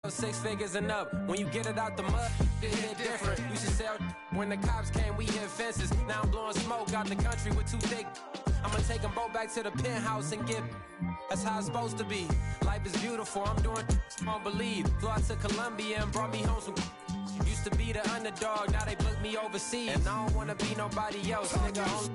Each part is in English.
6 figures and up. When you get it out the mud, it hit different. You should sell when the cops came, we hit fences. Now I'm blowing smoke out the country with 2 thick. I'ma take them both back to the penthouse and get. That's how it's supposed to be. Life is beautiful, I'm doing I don't believe. Flew out to Colombia and brought me home some. Used to be the underdog, now they book me overseas. And I don't wanna be nobody else, nigga.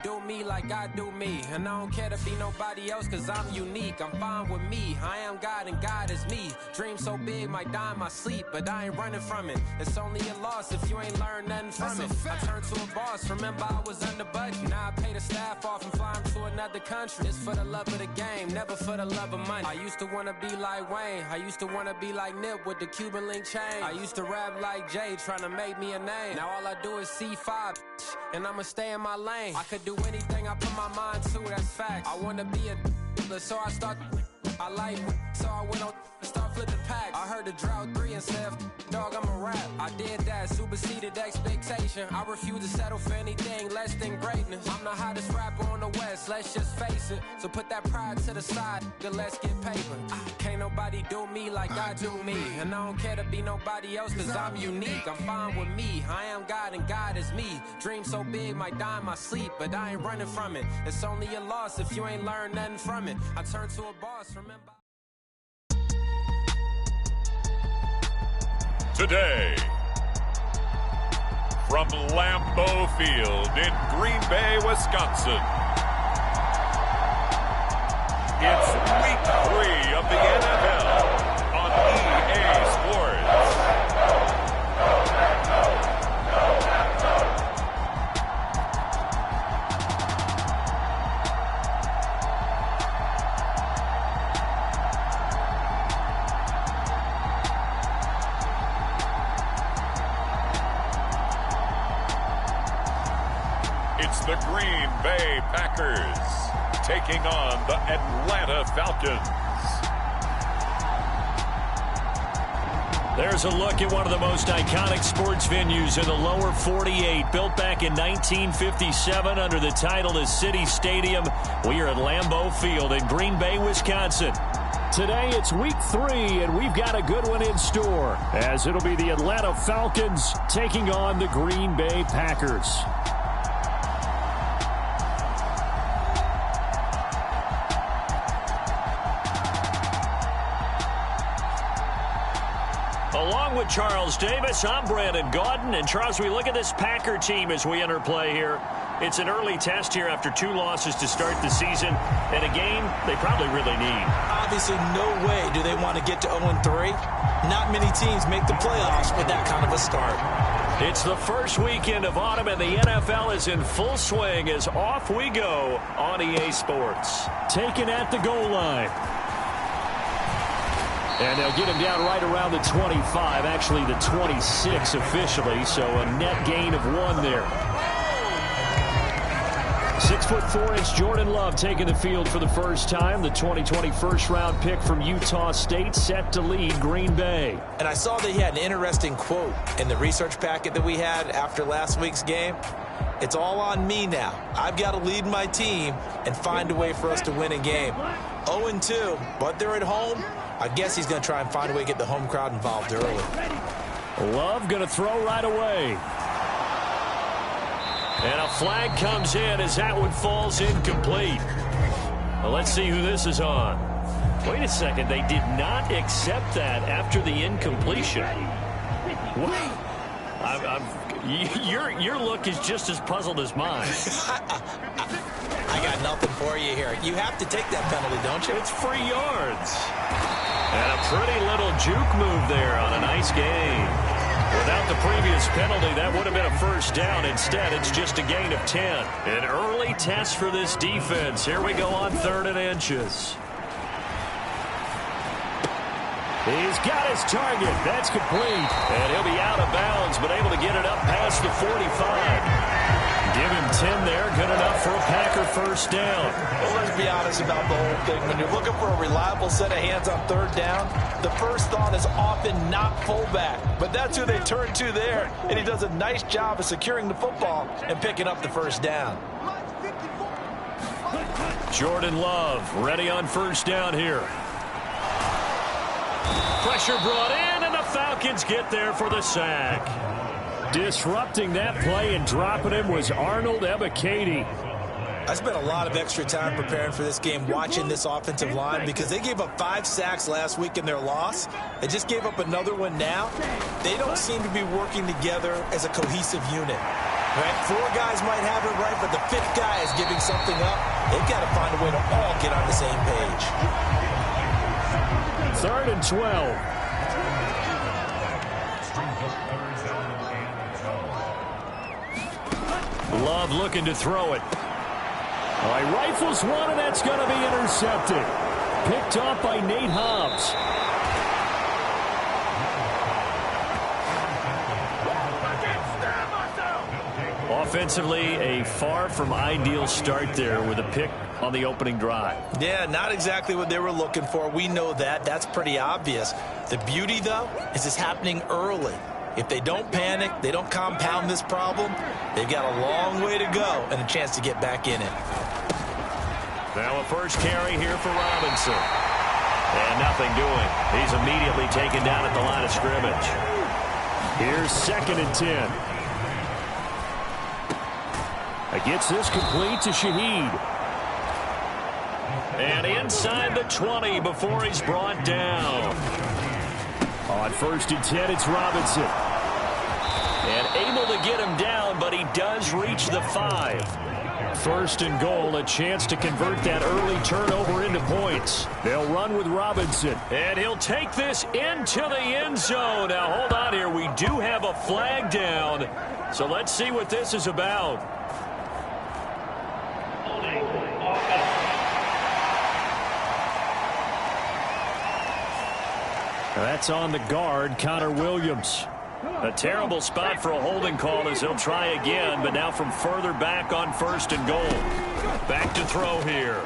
Do me like I do me, and I don't care to be nobody else, cause I'm unique. I'm fine with me, I am God and God is me. Dream so big, might die in my sleep, but I ain't running from it. It's only a loss if you ain't learned nothing from it. I turned to a boss, remember I was under budget. Now I pay the staff off and fly them to another country. It's for the love of the game, never for the love of money. I used to wanna be like Wayne, I used to wanna be like Nip with the Cuban link chain. I used to rap like Jay, trying to make me a name. Now all I do is C5, and I'ma stay in my lane. I could do anything I put my mind to, that's fact. I wanna be a so I start. I like so I went on start flipping pack. I heard the drought 3 and said, dog, I'm a rap. I did that, superseded expectation. I refuse to settle for anything less than greatness. I'm the hottest rapper on the West, let's just face it. So put that pride to the side, then let's get paper. Can't nobody do me like I do me. And I don't care to be nobody else, cause I'm unique. I'm fine with me, I am God and God is me. Dream so big, might die in my sleep, but I ain't running from it. It's only a loss if you ain't learned nothing from it. I turned to a boss, remember. Today, from Lambeau Field in Green Bay, Wisconsin, it's week 3 of the NFL on EA Sports. It's the Green Bay Packers taking on the Atlanta Falcons. There's a look at one of the most iconic sports venues in the lower 48. Built back in 1957 under the title of City Stadium. We are at Lambeau Field in Green Bay, Wisconsin. Today it's week 3, and we've got a good one in store, as it'll be the Atlanta Falcons taking on the Green Bay Packers. Along with Charles Davis, I'm Brandon Gaudin. And Charles, we look at this Packer team as we enter play here. It's an early test here after 2 losses to start the season, and a game they probably really need. Obviously, no way do they want to get to 0-3. Not many teams make the playoffs with that kind of a start. It's the first weekend of autumn, and the NFL is in full swing as off we go on EA Sports. Taken at the goal line. And they'll get him down right around the 25, actually the 26 officially, so a net gain of 1 there. 6'4" Jordan Love taking the field for the first time. The 2020 first-round pick from Utah State set to lead Green Bay. And I saw that he had an interesting quote in the research packet that we had after last week's game. It's all on me now. I've got to lead my team and find a way for us to win a game. 0-2, but they're at home. I guess he's going to try and find a way to get the home crowd involved early. Love going to throw right away. And a flag comes in as that one falls incomplete. Well, let's see who this is on. Wait a second. They did not accept that after the incompletion. What? Your look is just as puzzled as mine. I got nothing for you here. You have to take that penalty, don't you? It's free yards. And a pretty little juke move there on a nice gain. Without the previous penalty, that would have been a first down. Instead, it's just a gain of 10. An early test for this defense. Here we go on 3rd and inches. He's got his target. That's complete. And he'll be out of bounds, but able to get it up past the 45. Give him 10 there. Good enough for a Packer first down. Well, let's be honest about the whole thing. When you're looking for a reliable set of hands on 3rd down, the first thought is often not fullback. But that's who they turn to there. And he does a nice job of securing the football and picking up the first down. Jordan Love ready on first down here. Pressure brought in, and the Falcons get there for the sack. Disrupting that play and dropping him was Arnold Ebiketie. I spent a lot of extra time preparing for this game, watching this offensive line, because they gave up 5 sacks last week in their loss. They just gave up another one now. They don't seem to be working together as a cohesive unit. Right? 4 guys might have it right, but the 5th guy is giving something up. They've got to find a way to all get on the same page. 3rd and 12. Love looking to throw it. All right, rifles one, and that's going to be intercepted. Picked off by Nate Hobbs. Offensively, a far from ideal start there with a pick on the opening drive. Yeah, not exactly what they were looking for. We know that. That's pretty obvious. The beauty, though, is it's happening early. If they don't panic, they don't compound this problem, they've got a long way to go and a chance to get back in it. Now a first carry here for Robinson. And nothing doing. He's immediately taken down at the line of scrimmage. Here's 2nd and 10. Gets this complete to Shaheed. And inside the 20 before he's brought down. On 1st and 10, it's Robinson. And able to get him down, but he does reach the 5. 1st and goal, a chance to convert that early turnover into points. They'll run with Robinson. And he'll take this into the end zone. Now, hold on here. We do have a flag down. So let's see what this is about. That's on the guard, Connor Williams. A terrible spot for a holding call as he'll try again, but now from further back on 1st and goal. Back to throw here.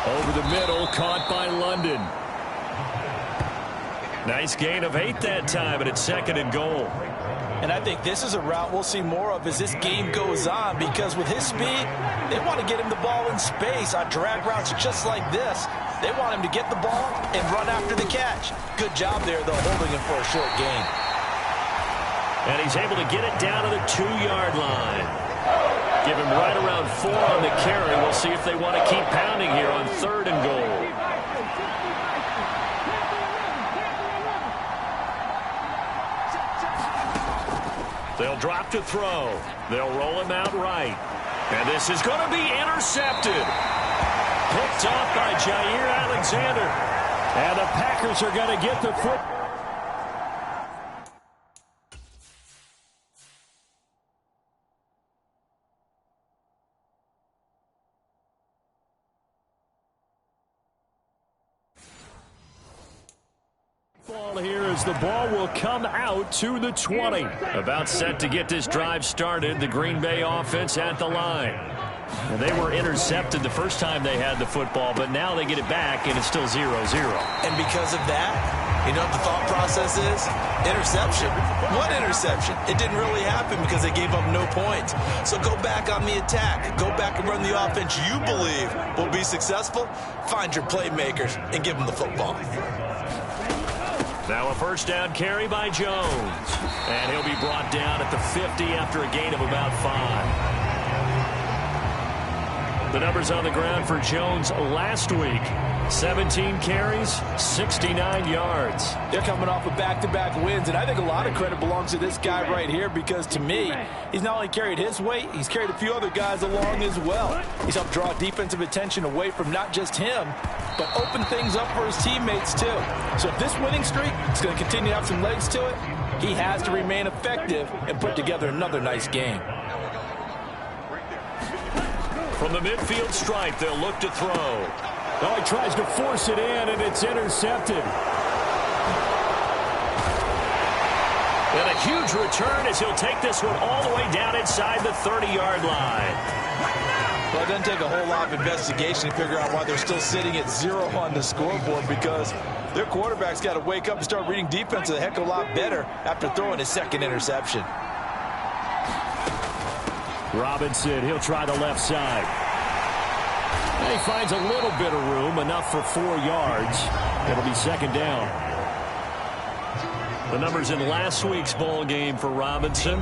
Over the middle, caught by London. Nice gain of 8 that time, but it's 2nd and goal. And I think this is a route we'll see more of as this game goes on, because with his speed, they want to get him the ball in space on drag routes just like this. They want him to get the ball and run after the catch. Good job there, though, holding him for a short gain. And he's able to get it down to the 2-yard line. Give him right around 4 on the carry. We'll see if they want to keep pounding here on 3rd and goal. They'll drop to throw. They'll roll him out right. And this is going to be intercepted. Picked off by Jair Alexander. And the Packers are going to get the foot. Ball here as the ball will come out to the 20. About set to get this drive started. The Green Bay offense at the line. And they were intercepted the first time they had the football, but now they get it back, and it's still 0-0. And because of that, you know what the thought process is? Interception. What interception? It didn't really happen because they gave up no points. So go back on the attack. Go back and run the offense you believe will be successful. Find your playmakers and give them the football. Now a first down carry by Jones. And he'll be brought down at the 50 after a gain of about 5. The numbers on the ground for Jones last week. 17 carries, 69 yards. They're coming off of back-to-back wins, and I think a lot of credit belongs to this guy right here because, to me, he's not only carried his weight, he's carried a few other guys along as well. He's helped draw defensive attention away from not just him, but open things up for his teammates, too. So if this winning streak is going to continue to have some legs to it, he has to remain effective and put together another nice game. From the midfield stripe, they'll look to throw. Oh, he tries to force it in, and it's intercepted. And a huge return as he'll take this one all the way down inside the 30-yard line. Well, it doesn't take a whole lot of investigation to figure out why they're still sitting at 0 on the scoreboard, because their quarterback's got to wake up and start reading defense a heck of a lot better after throwing his 2nd interception. Robinson, he'll try the left side. And he finds a little bit of room, enough for 4 yards. It'll be second down. The numbers in last week's ball game for Robinson.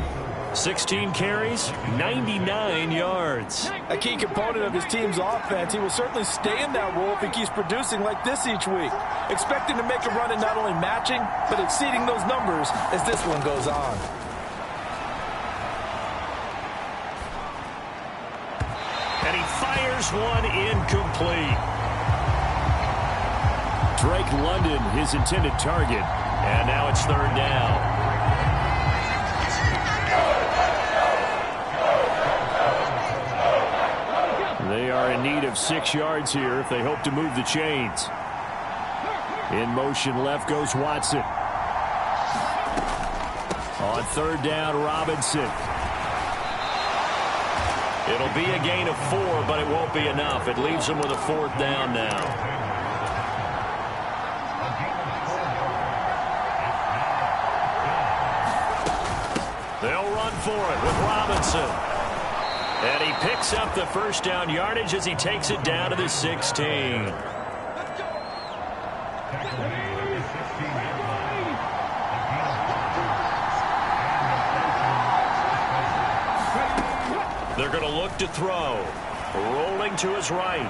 16 carries, 99 yards. A key component of his team's offense. He will certainly stay in that role if he keeps producing like this each week. Expecting to make a run and not only matching, but exceeding those numbers as this one goes on. And he fires one incomplete. Drake London, his intended target. And now it's third down. They are in need of 6 yards here if they hope to move the chains. In motion left goes Watson. On third down, Robinson. It'll be a gain of 4, but it won't be enough. It leaves them with a 4th down now. They'll run for it with Robinson. And he picks up the first down yardage as he takes it down to the 16. They're going to look to throw. Rolling to his right.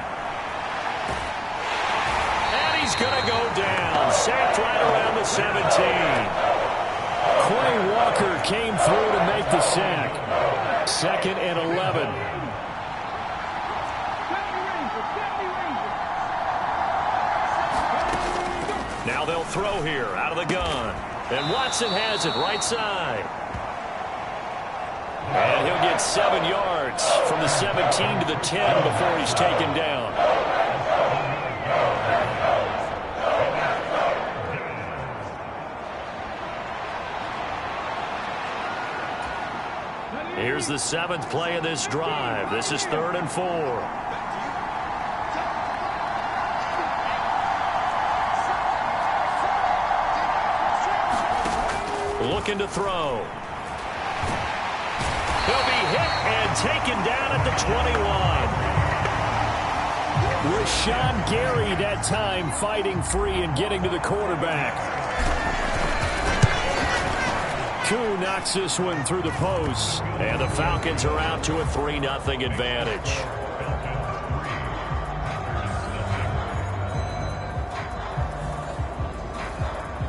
And he's going to go down. Sacked right around the 17. Quay Walker came through to make the sack. 2nd and 11. Now they'll throw here out of the gun. And Watson has it right side. And he'll get 7 yards from the 17 to the 10 before he's taken down. Here's the 7th play of this drive. This is 3rd and 4. Looking to throw. He'll be hit and taken down at the 21. Rashawn Gary that time fighting free and getting to the quarterback. Koo knocks this one through the post, and the Falcons are out to a 3-0 advantage.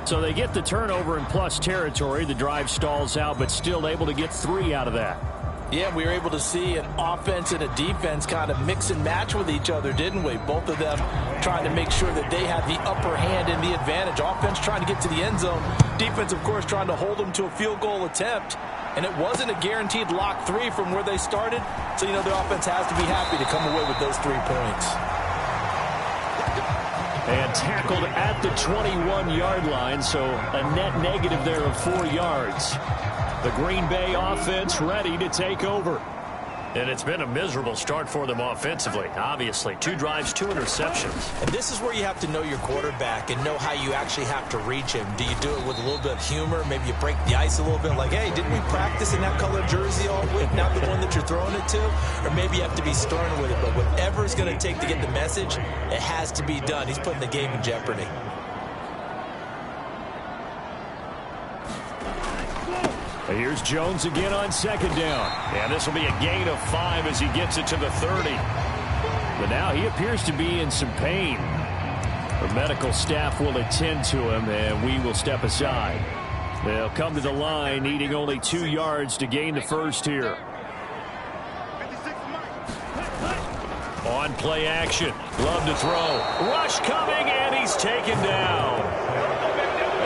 So they get the turnover in plus territory. The drive stalls out, but still able to get 3 out of that. Yeah, we were able to see an offense and a defense kind of mix and match with each other, didn't we? Both of them trying to make sure that they had the upper hand and the advantage. Offense trying to get to the end zone. Defense, of course, trying to hold them to a field goal attempt. And it wasn't a guaranteed lock 3 from where they started. So, you know, the offense has to be happy to come away with those 3 points. And tackled at the 21-yard line, so a net negative there of 4 yards. The Green Bay offense ready to take over. And it's been a miserable start for them offensively, obviously. 2 drives, 2 interceptions. And this is where you have to know your quarterback and know how you actually have to reach him. Do you do it with a little bit of humor? Maybe you break the ice a little bit like, hey, didn't we practice in that color jersey all week? Not the one that you're throwing it to? Or maybe you have to be stern with it. But whatever it's going to take to get the message, it has to be done. He's putting the game in jeopardy. Here's Jones again on 2nd down. And this will be a gain of 5 as he gets it to the 30. But now he appears to be in some pain. The medical staff will attend to him, and we will step aside. They'll come to the line, needing only 2 yards to gain the first here. On play action. Love to throw. Rush coming, and he's taken down.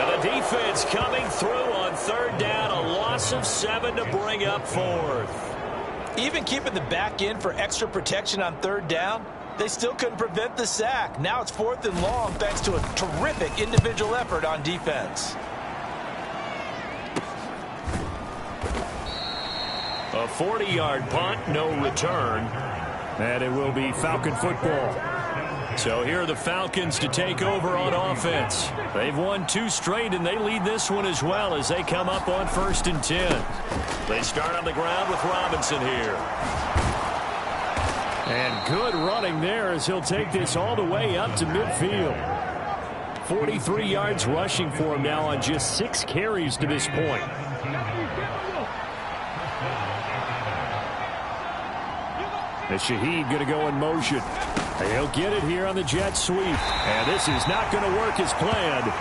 And the defense coming through on 3rd down. A loss of 7 to bring up 4th. Even keeping the back in for extra protection on 3rd down, they still couldn't prevent the sack. Now it's 4th and long thanks to a terrific individual effort on defense. A 40-yard punt, no return. And it will be Falcon football. So here are the Falcons to take over on offense. They've won 2 straight, and they lead this one as well as they come up on 1st and 10. They start on the ground with Robinson here. And good running there as he'll take this all the way up to midfield. 43 yards rushing for him now on just 6 carries to this point. And Shaheed going to go in motion. He'll get it here on the jet sweep. And this is not going to work as planned.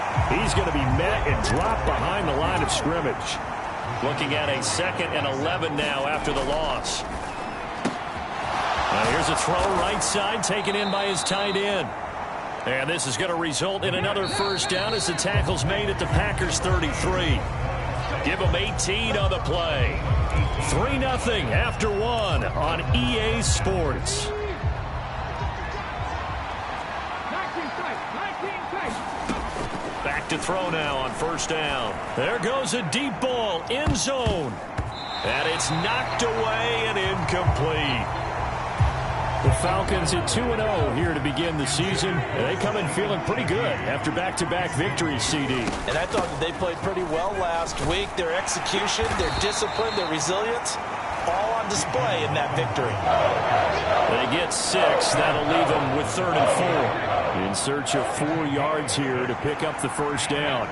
He's going to be met and dropped behind the line of scrimmage. Looking at a 2nd and 11 now after the loss. Here's a throw right side taken in by his tight end. And this is going to result in another first down as the tackle's made at the Packers 33. Give them 18 on the play. 3-0 after 1 on EA Sports. Back to throw now on first down. There goes a deep ball, end zone. And it's knocked away and incomplete. The Falcons at 2-0 here to begin the season. They come in feeling pretty good after back-to-back victories, CD. And I thought that they played pretty well last week. Their execution, their discipline, their resilience, all on display in that victory. They get 6. That'll leave them with 3rd and 4. In search of 4 yards here to pick up the first down.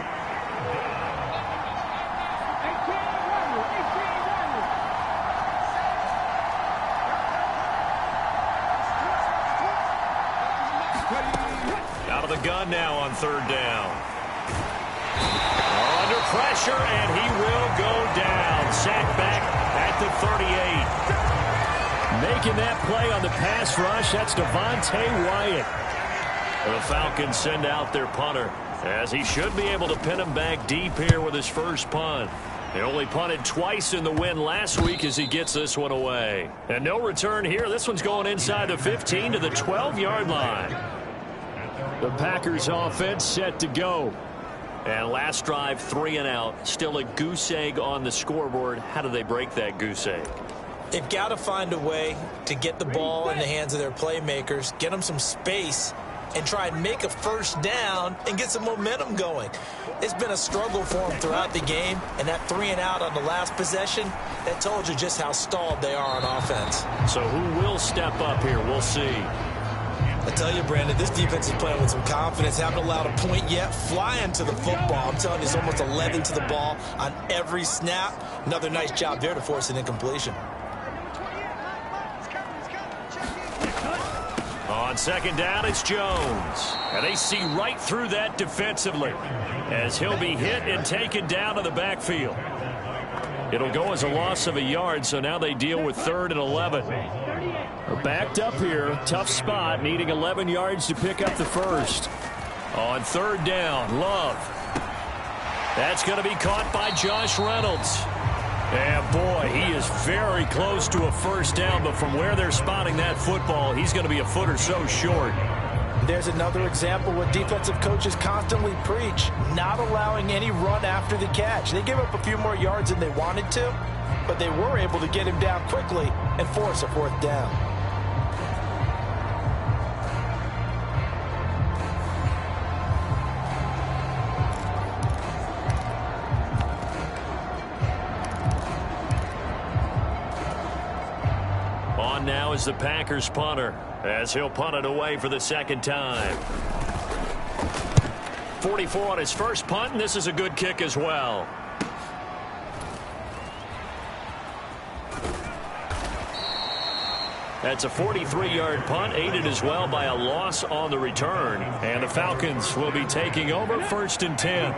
Out of the gun now on 3rd down. Under pressure, and he will go down. Sacked back at the 38. Making that play on the pass rush, that's Devontae Wyatt. The Falcons send out their punter, as he should be able to pin him back deep here with his first punt. He only punted twice in the win last week as he gets this one away. And no return here. This one's going inside the 15 to the 12-yard line. The Packers offense set to go. And last drive, 3 and out. Still a goose egg on the scoreboard. How do they break that goose egg? They've got to find a way to get the ball in the hands of their playmakers, get them some space, and try and make a first down and get some momentum going. It's been a struggle for them throughout the game, and that 3 and out on the last possession, that told you just how stalled they are on offense. So who will step up here? We'll see. I tell you, Brandon, this defense is playing with some confidence. Haven't allowed a point yet. Flying to the football. I'm telling you, it's almost 11 to the ball on every snap. Another nice job there to force an incompletion. On 2nd down, it's Jones. And they see right through that defensively as he'll be hit and taken down to the backfield. It'll go as a loss of a yard, so now they deal with 3rd and 11. They're backed up here. Tough spot, needing 11 yards to pick up the first. On 3rd down, Love. That's going to be caught by Josh Reynolds. And boy, he is very close to a first down, but from where they're spotting that football, he's going to be a foot or so short. There's another example what defensive coaches constantly preach, not allowing any run after the catch. They gave up a few more yards than they wanted to, but they were able to get him down quickly and force a 4th down. On now is the Packers punter, as he'll punt it away for the 2nd time. 44 on his first punt, and this is a good kick as well. That's a 43-yard punt, aided as well by a loss on the return. And the Falcons will be taking over 1st and 10.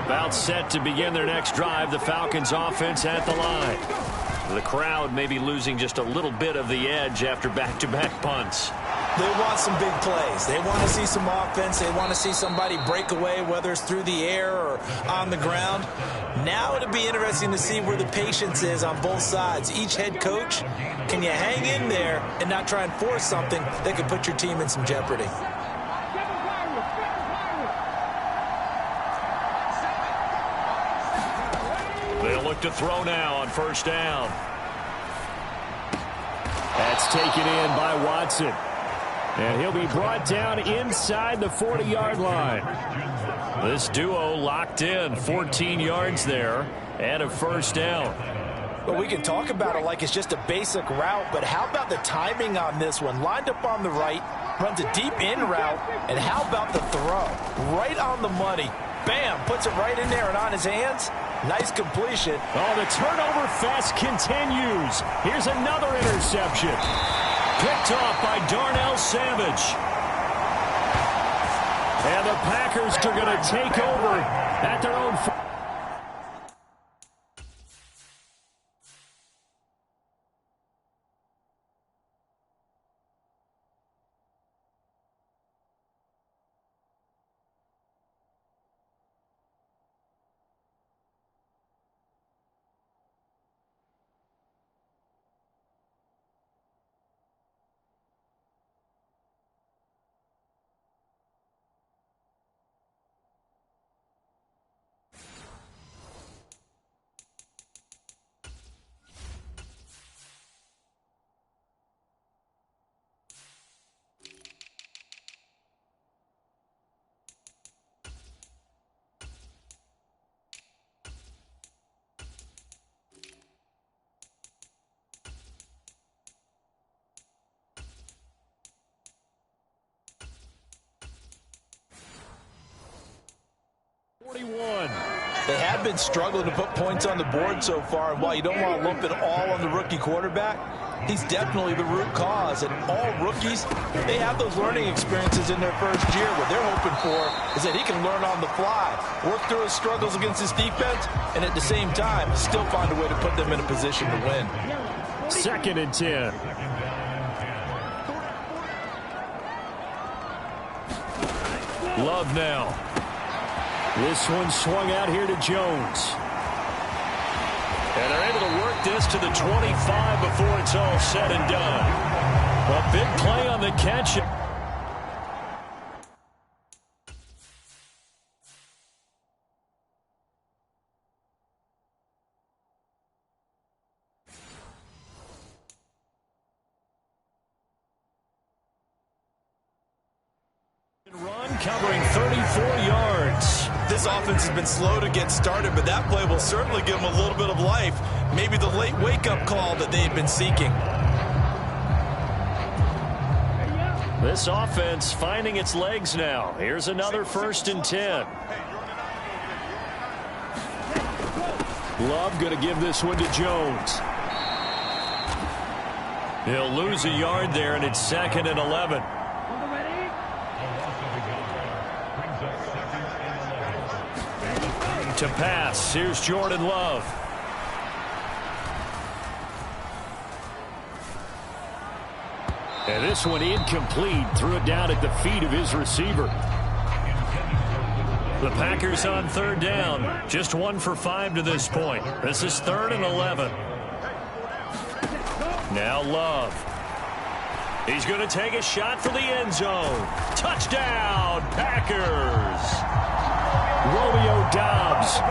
About set to begin their next drive, the Falcons offense at the line. The crowd may be losing just a little bit of the edge after back-to-back punts. They want some big plays. They want to see some offense. They want to see somebody break away, whether it's through the air or on the ground. Now it'll be interesting to see where the patience is on both sides. Each head coach, can you hang in there and not try and force something that could put your team in some jeopardy? They'll look to throw now on 1st down. That's taken in by Watson. And he'll be brought down inside the 40-yard line. This duo locked in, 14 yards there and a 1st down. Well, we can talk about it like it's just a basic route, but how about the timing on this one? Lined up on the right, runs a deep in route, and how about the throw? Right on the money. Bam, puts it right in there and on his hands. Nice completion. Oh, the turnover fest continues. Here's another interception. Picked off by Darnell Savage. And the Packers are going to take over at their own. They have been struggling to put points on the board so far, and while you don't want to lump it all on the rookie quarterback, he's definitely the root cause. And all rookies, they have those learning experiences in their first year. What they're hoping for is that he can learn on the fly, work through his struggles against his defense, and at the same time, still find a way to put them in a position to win. 2nd and 10. Love now. This one swung out here to Jones. And they're able to work this to the 25 before it's all said and done. A big play on the catch. Run covering 34 yards. This offense has been slow to get started, but that play will certainly give them a little bit of life. Maybe the late wake-up call that they've been seeking. This offense finding its legs now. Here's another 1st and 10. Love going to give this one to Jones. He'll lose a yard there, and it's 2nd and 11. To pass, here's Jordan Love. And this one incomplete, threw it down at the feet of his receiver. The Packers on 3rd down, just 1 for 5 to this point. This is 3rd and 11. Now Love. He's going to take a shot for the end zone. Touchdown, Packers! Romeo Doubs.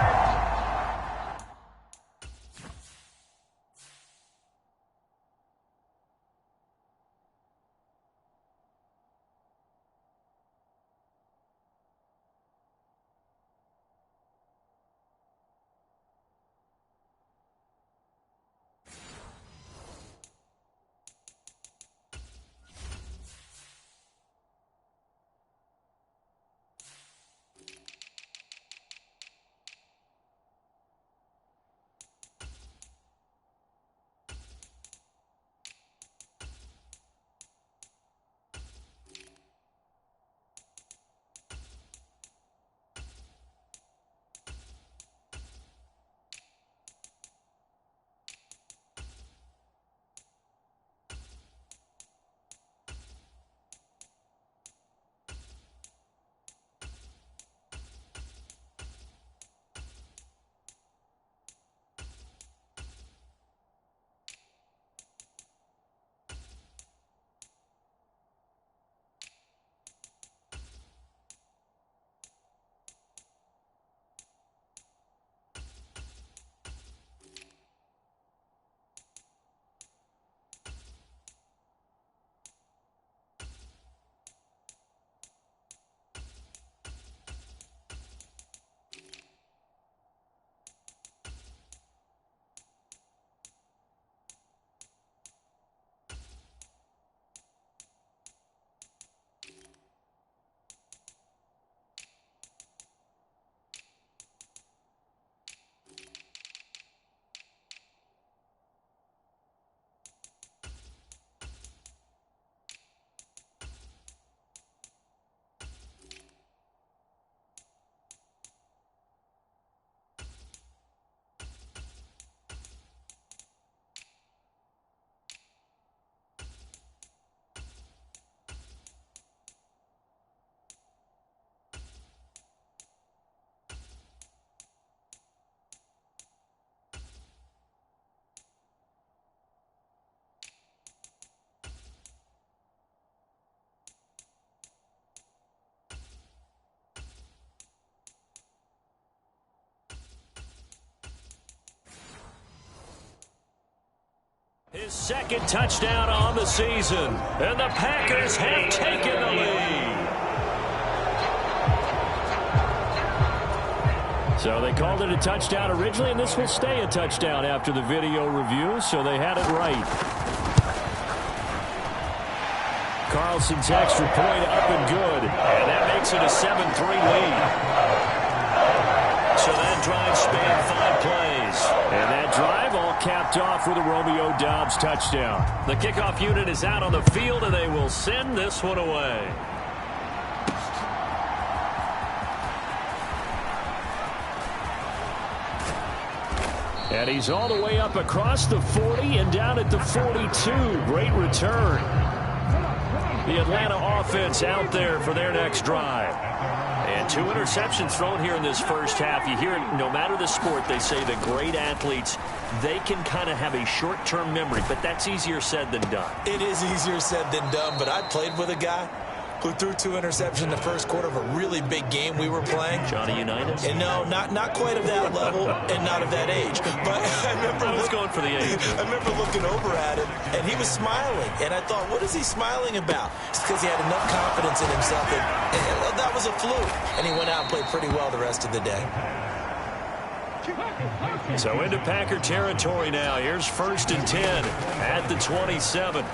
His second touchdown on the season, and the Packers have taken the lead. So they called it a touchdown originally, and this will stay a touchdown after the video review, so they had it right. Carlson's extra point up and good, and that makes it a 7-3 lead. So that drive spanned 5 plays. And that drive all capped off with a Romeo Doubs touchdown. The kickoff unit is out on the field, and they will send this one away. And he's all the way up across the 40 and down at the 42. Great return. The Atlanta offense out there for their next drive. And 2 interceptions thrown here in this first half. You hear it, no matter the sport, they say the great athletes, they can kind of have a short-term memory, but that's easier said than done. It is easier said than done, but I played with a guy who threw 2 interceptions in the first quarter of a really big game we were playing. Johnny Unitas? And no, not quite of that level and not of that age. But I was going for the age. I remember looking over at him, and he was smiling. And I thought, what is he smiling about? It's because he had enough confidence in himself that was a fluke. And he went out and played pretty well the rest of the day. So into Packer territory now. Here's 1st and 10 at the 27.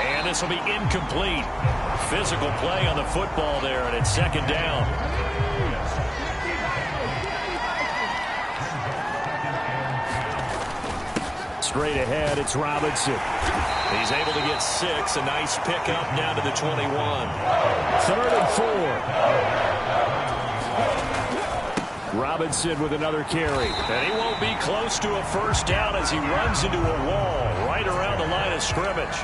And this will be incomplete. Physical play on the football there, and it's 2nd down. Straight ahead, it's Robinson. He's able to get 6. A nice pickup down to the 21. 3rd and 4. Robinson with another carry. And he won't be close to a 1st down as he runs into a wall right around the line of scrimmage.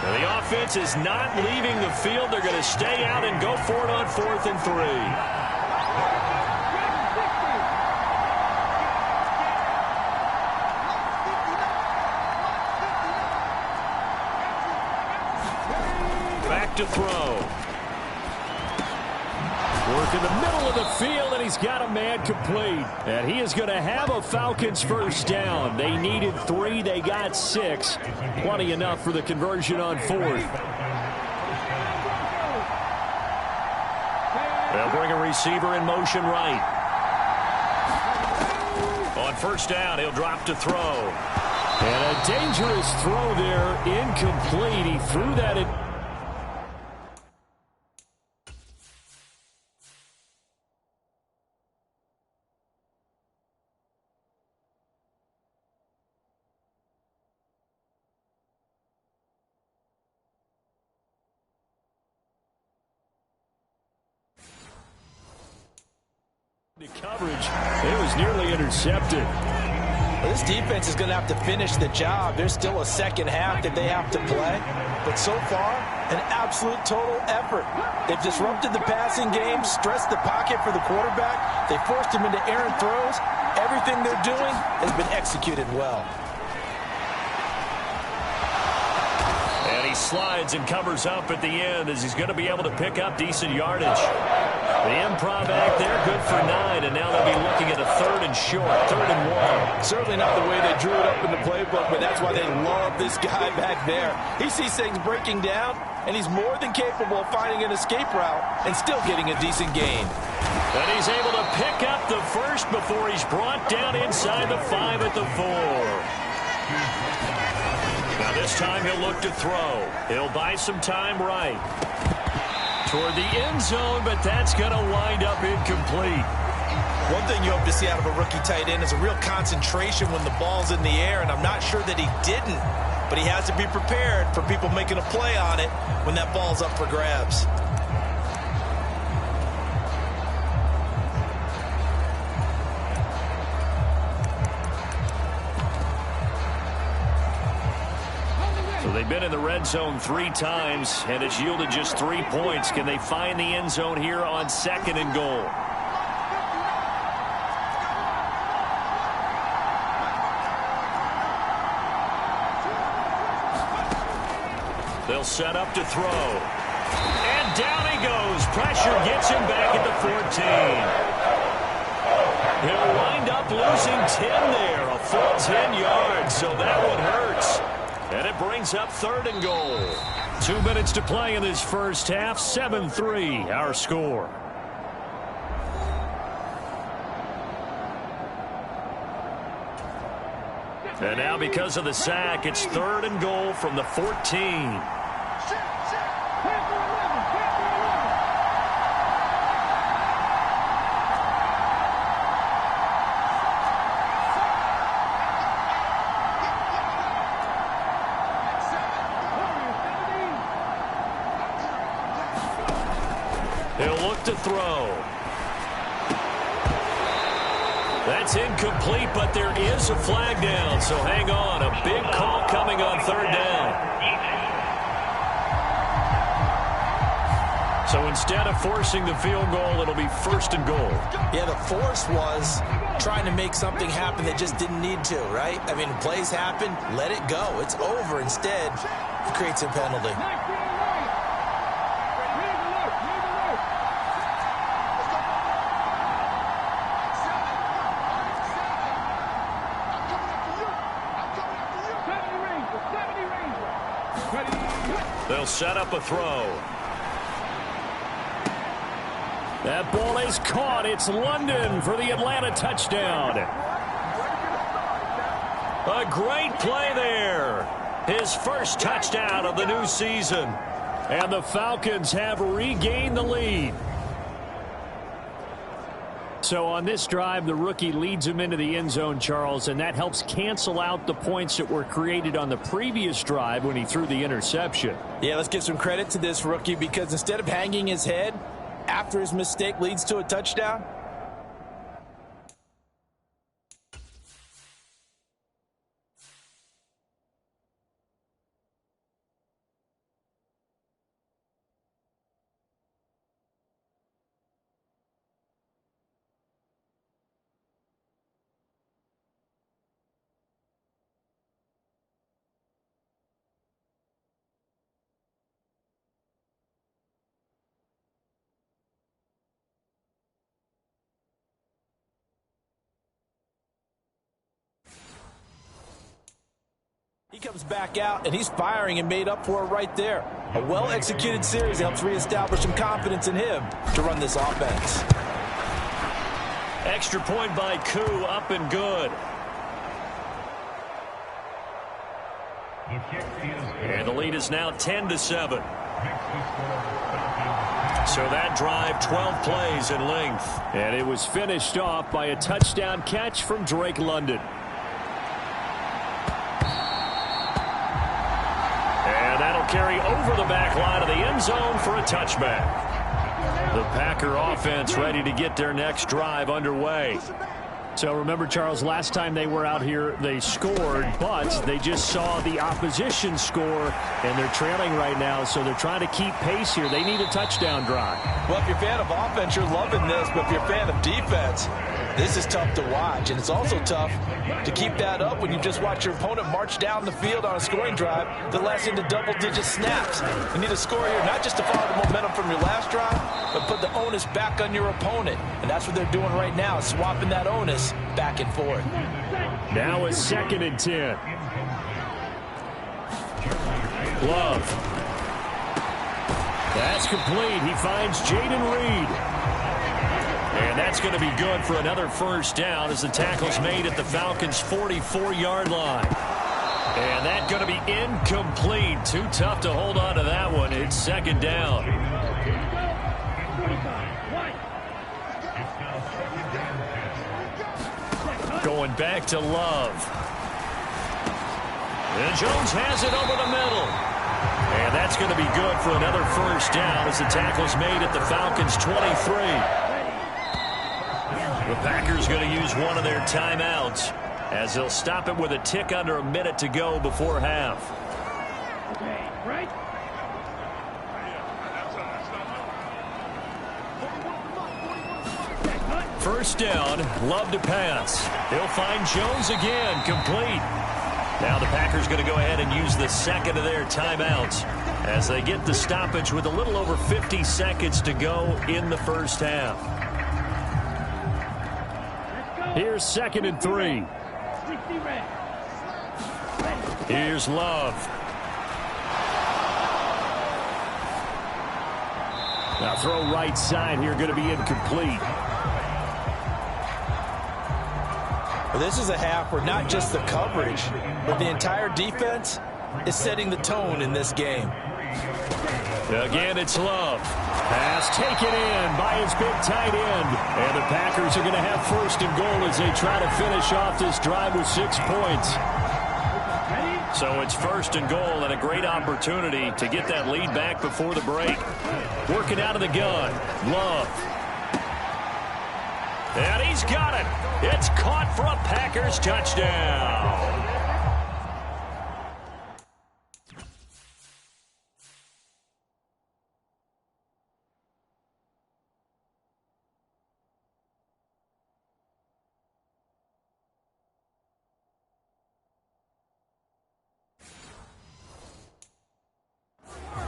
Now the offense is not leaving the field. They're going to stay out and go for it on 4th and 3. Back to throw. Work in the middle of the field, and he's got a man complete. And he is going to have a Falcons 1st down. They needed 3. They got 6. Plenty enough for the conversion on 4th. They'll bring a receiver in motion right. On 1st down, he'll drop to throw. And a dangerous throw there, incomplete. He threw that in. Coverage, it was nearly intercepted. Well, this defense is going to have to finish the job. There's still a second half that they have to play. But so far, an absolute total effort. They've disrupted the passing game, stressed the pocket for the quarterback. They forced him into errant throws. Everything they're doing has been executed well. And he slides and covers up at the end as he's going to be able to pick up decent yardage. The improv act there, good for 9, and now they'll be looking at a 3rd and short, 3rd and 1. Certainly not the way they drew it up in the playbook, but that's why they love this guy back there. He sees things breaking down, and he's more than capable of finding an escape route and still getting a decent gain. And he's able to pick up the 1st before he's brought down inside the 5 at the 4. Now this time he'll look to throw. He'll buy some time right. Toward the end zone, but that's going to wind up incomplete. One thing you hope to see out of a rookie tight end is a real concentration when the ball's in the air, and I'm not sure that he didn't, but he has to be prepared for people making a play on it when that ball's up for grabs. They've been in the red zone 3 times, and it's yielded just 3 points. Can they find the end zone here on 2nd and goal? They'll set up to throw. And down he goes. Pressure gets him back at the 14. He'll wind up losing 10 there, a full 10 yards, so that one hurts. And it brings up 3rd and goal. 2 minutes to play in this first half, 7-3 our score. And now because of the sack, it's 3rd and goal from the 14. He'll look to throw. That's incomplete, but there is a flag down, so hang on. A big call coming on 3rd down. So instead of forcing the field goal, it'll be 1st and goal. Yeah, the force was trying to make something happen that just didn't need to, right? I mean, plays happen, let it go. It's over. Instead, it creates a penalty. They'll set up a throw. That ball is caught. It's London for the Atlanta touchdown. A great play there. His first touchdown of the new season. And the Falcons have regained the lead. So on this drive, the rookie leads him into the end zone, Charles, and that helps cancel out the points that were created on the previous drive when he threw the interception. Yeah, let's give some credit to this rookie because instead of hanging his head after his mistake leads to a touchdown, he comes back out, and he's firing and made up for it right there. A well-executed series helps reestablish some confidence in him to run this offense. Extra point by Koo, up and good. And the lead is now 10-7. So that drive, 12 plays in length. And it was finished off by a touchdown catch from Drake London. Carry over the back line of the end zone for a touchback. The Packer offense ready to get their next drive underway. So remember, Charles, last time they were out here, they scored, but they just saw the opposition score, and they're trailing right now, so they're trying to keep pace here. They need a touchdown drive. Well, if you're a fan of offense, you're loving this, but if you're a fan of defense, this is tough to watch, and it's also tough to keep that up when you just watch your opponent march down the field on a scoring drive that lasts into double-digit snaps. You need a score here, not just to follow the momentum from your last drive, but put the onus back on your opponent, and that's what they're doing right now, swapping that onus back and forth. Now it's 2nd and 10. Love. That's complete. He finds Jaden Reed. And that's going to be good for another first down as the tackle's made at the Falcons' 44-yard line. And that's going to be incomplete. Too tough to hold on to that one. It's 2nd down. Going back to Love. And Jones has it over the middle. And that's going to be good for another first down as the tackle's made at the Falcons' 23. The Packers going to use one of their timeouts as they'll stop it with a tick under a minute to go before half. First down, Love to pass. He'll find Jones again, complete. Now the Packers going to go ahead and use the second of their timeouts as they get the stoppage with a little over 50 seconds to go in the first half. Here's 2nd and 3. Here's Love. Now throw right side here, going to be incomplete. Well, this is a half where not just the coverage, but the entire defense is setting the tone in this game. Again, it's Love. Pass taken in by his big tight end. And the Packers are going to have 1st and goal as they try to finish off this drive with 6 points. So it's 1st and goal and a great opportunity to get that lead back before the break. Working out of the gun. Love. And he's got it. It's caught for a Packers touchdown.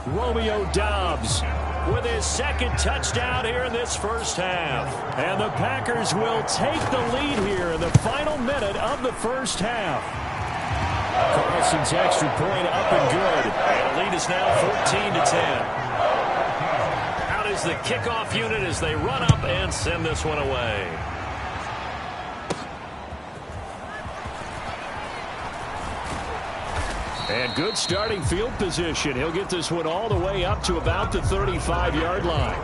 Romeo Doubs with his 2nd touchdown here in this first half. And the Packers will take the lead here in the final minute of the first half. Carlson's extra point up and good. And the lead is now 14-10. Out is the kickoff unit as they run up and send this one away. And good starting field position. He'll get this one all the way up to about the 35-yard line.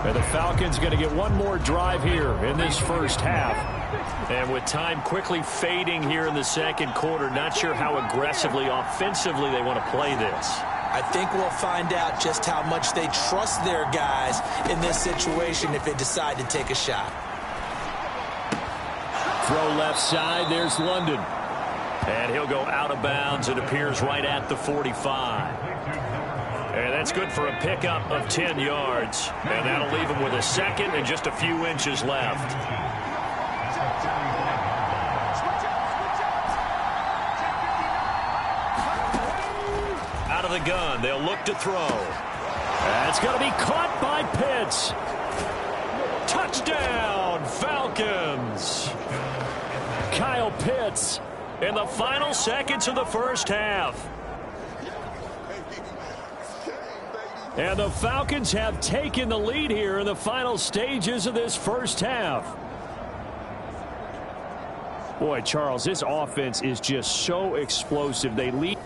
And the Falcons going to get one more drive here in this first half. And with time quickly fading here in the 2nd quarter, not sure how aggressively, offensively they want to play this. I think we'll find out just how much they trust their guys in this situation if they decide to take a shot. Throw left side. There's London. And he'll go out of bounds. It appears right at the 45. And that's good for a pickup of 10 yards. And that'll leave him with a 2nd and just a few inches left. Out of the gun. They'll look to throw. That's going to be caught by Pitts. Touchdown, Falcons. Kyle Pitts in the final seconds of the first half. And the Falcons have taken the lead here in the final stages of this first half. Boy, Charles, this offense is just so explosive. They lead.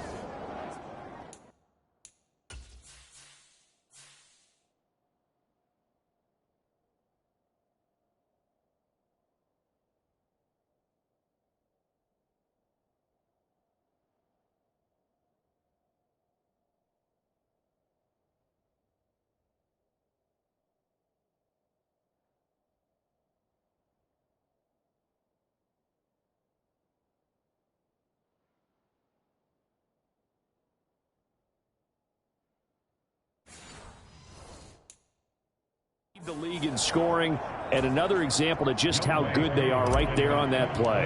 The league in scoring, and another example of just how good they are right there on that play.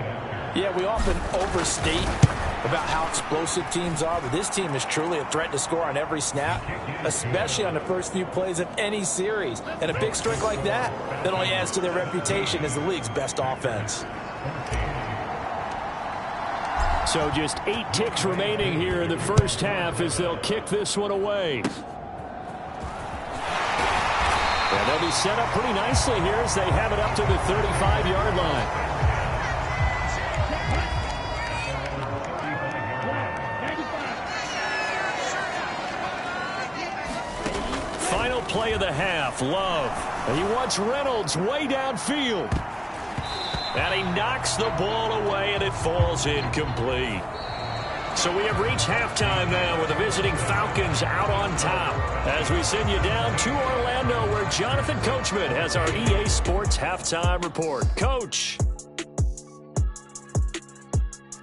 Yeah, we often overstate about how explosive teams are, but this team is truly a threat to score on every snap, especially on the first few plays of any series. And a big streak like that only adds to their reputation as the league's best offense. So just 8 ticks remaining here in the first half as they'll kick this one away. And they'll be set up pretty nicely here as they have it up to the 35-yard line. Final play of the half, Love. And he wants Reynolds way downfield. And he knocks the ball away, and it falls incomplete. So we have reached halftime now with the visiting Falcons out on top as we send you down to Orlando where Jonathan Coachman has our EA Sports Halftime Report. Coach.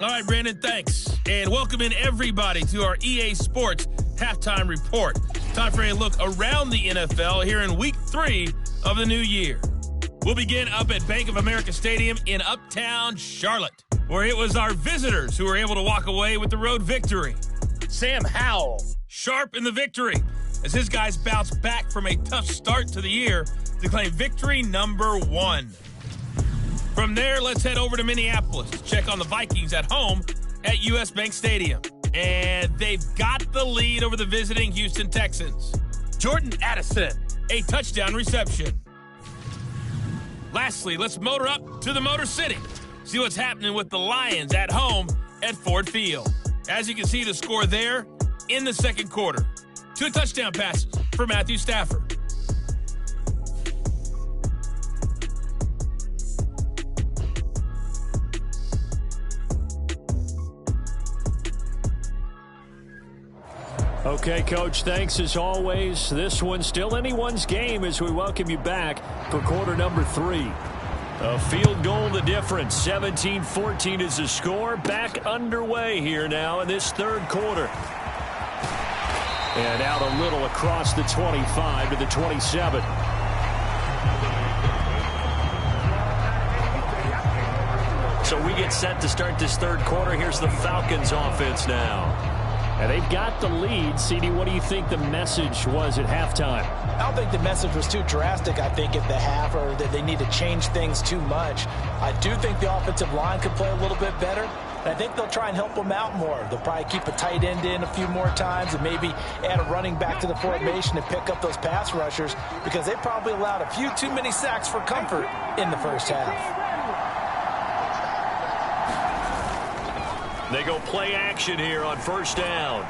All right, Brandon, thanks. And welcome in everybody to our EA Sports Halftime Report. Time for a look around the NFL here in Week 3 of the new year. We'll begin up at Bank of America Stadium in Uptown Charlotte, where it was our visitors who were able to walk away with the road victory. Sam Howell, sharp in the victory. as his guys bounce back from a tough start to the year to claim victory number 1. From there, let's head over to Minneapolis to check on the Vikings at home at US Bank Stadium. And they've got the lead over the visiting Houston Texans. Jordan Addison, a touchdown reception. Lastly, let's motor up to the Motor City. See what's happening with the Lions at home at Ford Field. As you can see, the score there in the second quarter. 2 touchdown passes for Matthew Stafford. Okay, Coach, thanks as always. This one's still anyone's game as we welcome you back for quarter number 3. A field goal the difference. 17-14 is the score. Back underway here now in this third quarter. And out a little across the 25 to the 27. So we get set to start this third quarter. Here's the Falcons offense now. And they've got the lead. CD, what do you think the message was at halftime? I don't think the message was too drastic, I think, at the half, or that they need to change things too much. I do think the offensive line could play a little bit better. And I think they'll try and help them out more. They'll probably keep a tight end in a few more times and maybe add a running back to the formation and pick up those pass rushers, because they probably allowed a few too many sacks for comfort in the first half. They go play action here on first down.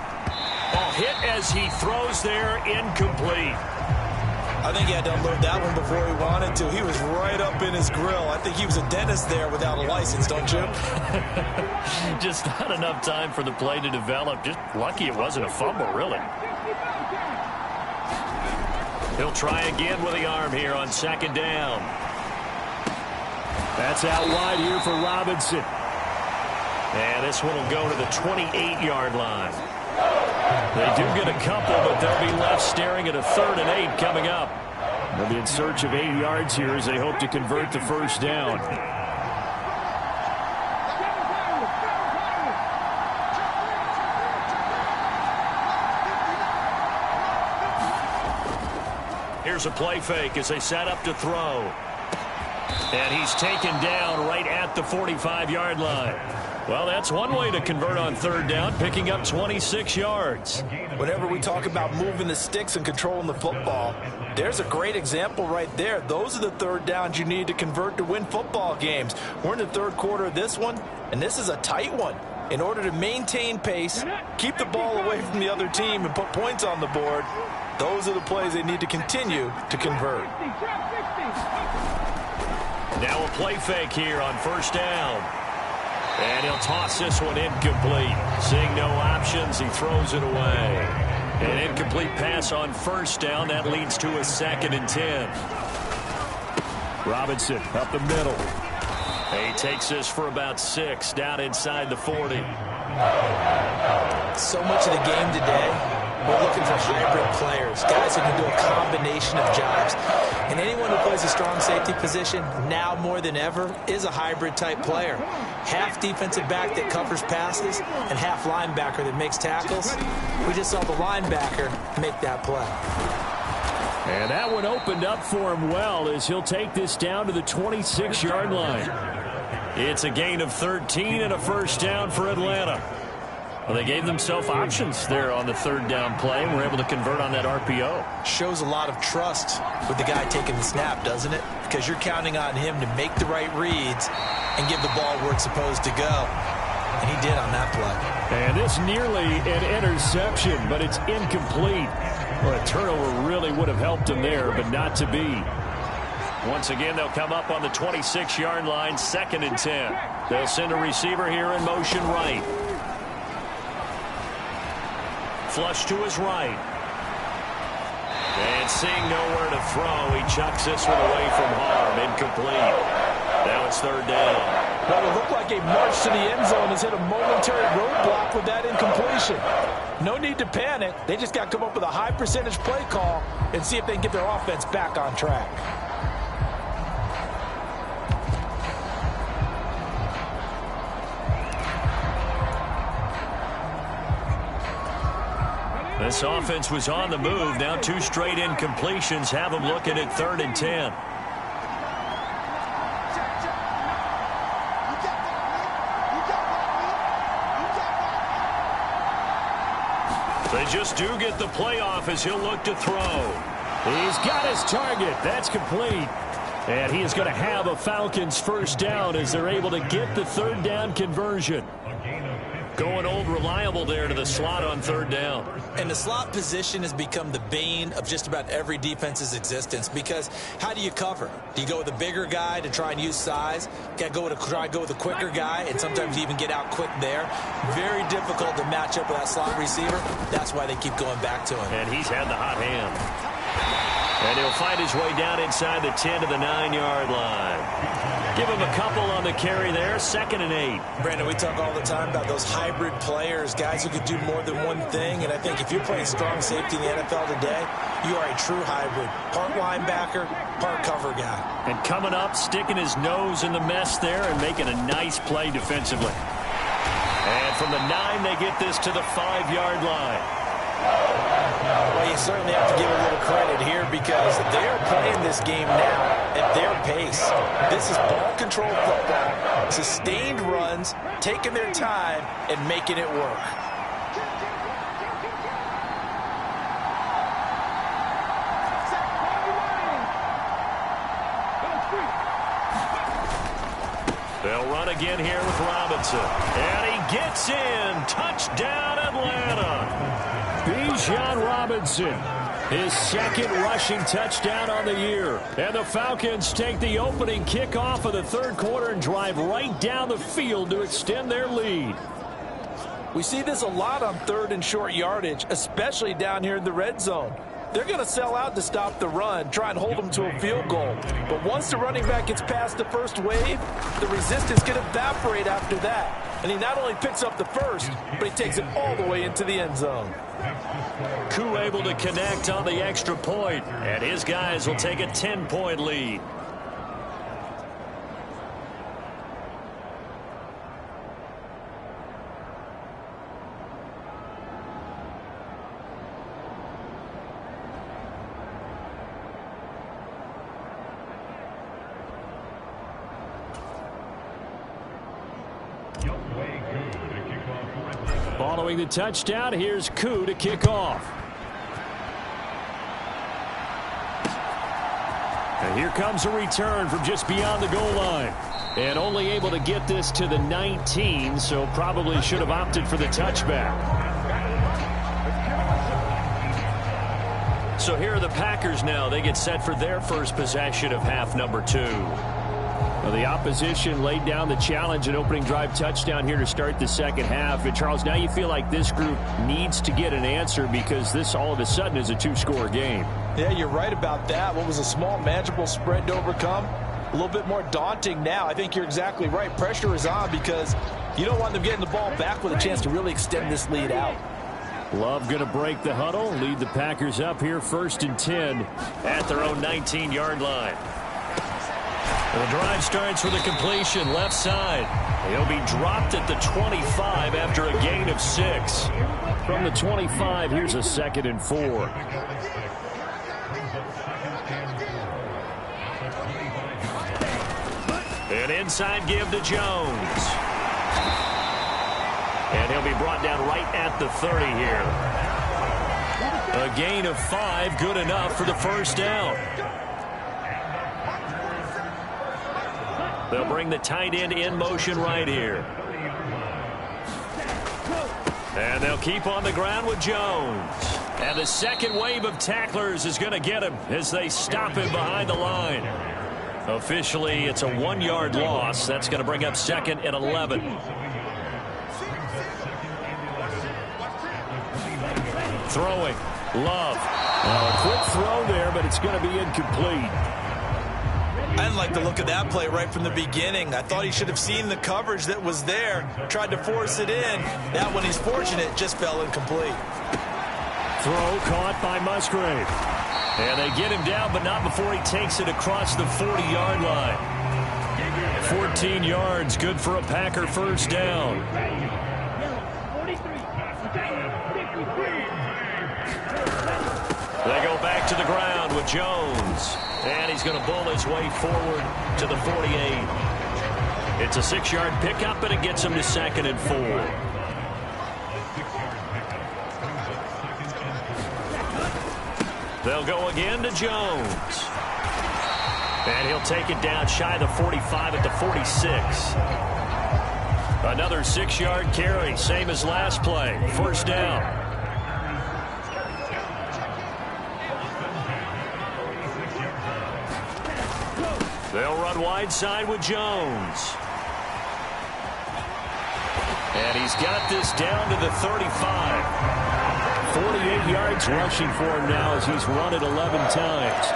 Ball hit as he throws there, incomplete. I think he had to unload that one before he wanted to. He was right up in his grill. I think he was a dentist there without a license, don't you? Just not enough time for the play to develop. Just lucky it wasn't a fumble, really. He'll try again with the arm here on second down. That's out wide here for Robinson. And this one will go to the 28-yard line. They do get a couple, but they'll be left staring at a 3rd and 8 coming up. They'll be in search of 8 yards here as they hope to convert the first down. Here's a play fake as they set up to throw. And he's taken down right at the 45-yard line. Well, that's one way to convert on third down, picking up 26 yards. Whenever we talk about moving the sticks and controlling the football, there's a great example right there. Those are the third downs you need to convert to win football games. We're in the third quarter of this one, and this is a tight one. In order to maintain pace, keep the ball away from the other team, and put points on the board, those are the plays they need to continue to convert. Now a play fake here on first down. And he'll toss this one incomplete. Seeing no options, he throws it away. An incomplete pass on first down. That leads to a 2nd and 10. Robinson up the middle. He takes this for about 6 down inside the 40. So much of the game today, we're looking for hybrid players, guys who can do a combination of jobs. And anyone who plays a strong safety position, now more than ever, is a hybrid-type player. Half defensive back that covers passes and half linebacker that makes tackles. We just saw the linebacker make that play. And that one opened up for him well as he'll take this down to the 26-yard line. It's a gain of 13 and a first down for Atlanta. Well, they gave themselves options there on the third down play and were able to convert on that RPO. Shows a lot of trust with the guy taking the snap, doesn't it? Because you're counting on him to make the right reads and give the ball where it's supposed to go. And he did on that play. And it's nearly an interception, but it's incomplete. Well, a turnover really would have helped him there, but not to be. Once again, they'll come up on the 26-yard line, 2nd and 10. They'll send a receiver here in motion right. Flush to his right. And seeing nowhere to throw, he chucks this one away from harm. Incomplete. Now it's third down. Well, it looked like a march to the end zone has hit a momentary roadblock with that incompletion. No need to panic. They just got to come up with a high percentage play call and see if they can get their offense back on track. This offense was on the move. Now 2 straight incompletions have them looking at 3rd and 10. They just do get the playoff as he'll look to throw. He's got his target. That's complete. And he is going to have a Falcons first down as they're able to get the 3rd down conversion. Going old reliable there to the slot on 3rd down. And the slot position has become the bane of just about every defense's existence, because how do you cover? Do you go with a bigger guy to try and use size? Got to try to go with a quicker guy, and sometimes you even get out quick there. Very difficult to match up with that slot receiver. That's why they keep going back to him. And he's had the hot hand. And he'll find his way down inside the 10 to the 9-yard line. Give him a couple on the carry there. 2nd and 8. Brandon, we talk all the time about those hybrid players, guys who could do more than one thing. And I think if you're playing strong safety in the NFL today, you are a true hybrid. Part linebacker, part cover guy. And coming up, sticking his nose in the mess there and making a nice play defensively. And from the 9, they get this to the 5-yard line. Well, you certainly have to give a little credit here because they're playing this game now at their pace. This is ball control football, sustained runs, taking their time, and making it work. They'll run again here with Robinson. And he gets in. Touchdown, Atlanta. Bijan Robinson, his 2nd rushing touchdown on the year. And the Falcons take the opening kickoff of the 3rd quarter and drive right down the field to extend their lead. We see this a lot on 3rd and short yardage, especially down here in the red zone. They're going to sell out to stop the run, try and hold them to a field goal. But once the running back gets past the first wave, the resistance can evaporate after that. And he not only picks up the first, but he takes it all the way into the end zone. Koo able to connect on the extra point, and his guys will take a 10-point lead. Following the touchdown, here's Koo to kick off. And here comes a return from just beyond the goal line. And only able to get this to the 19, so probably should have opted for the touchback. So here are the Packers now. They get set for their first possession of half number 2. Well, the opposition laid down the challenge and opening drive touchdown here to start the 2nd half. And, Charles, now you feel like this group needs to get an answer because this all of a sudden is a 2-score game. Yeah, you're right about that. What was a small, manageable spread to overcome, a little bit more daunting now. I think you're exactly right. Pressure is on because you don't want them getting the ball back with a chance to really extend this lead out. Love going to break the huddle, lead the Packers up here 1st and 10 at their own 19-yard line. The drive starts with a completion left side. He'll be dropped at the 25 after a gain of 6. From the 25, here's a 2nd and 4. An inside give to Jones. And he'll be brought down right at the 30 here. A gain of 5, good enough for the first down. They'll bring the tight end in motion right here. And they'll keep on the ground with Jones. And the second wave of tacklers is going to get him as they stop him behind the line. Officially, it's a 1-yard loss. That's going to bring up 2nd and 11. Throwing. Love. A quick throw there, but it's going to be incomplete. I didn't like the look of that play right from the beginning. I thought he should have seen the coverage that was there, tried to force it in. That one, he's fortunate, just fell incomplete. Throw caught by Musgrave. And they get him down, but not before he takes it across the 40-yard line. 14 yards, good for a Packer first down. knocked to the ground with Jones. And he's going to bull his way forward to the 48. It's a 6-yard pickup, and it gets him to 2nd and 4. They'll go again to Jones. And he'll take it down shy of the 45 at the 46. Another 6-yard carry, same as last play. First down. They'll run wide side with Jones. And he's got this down to the 35. 48 yards rushing for him now as he's run it 11 times.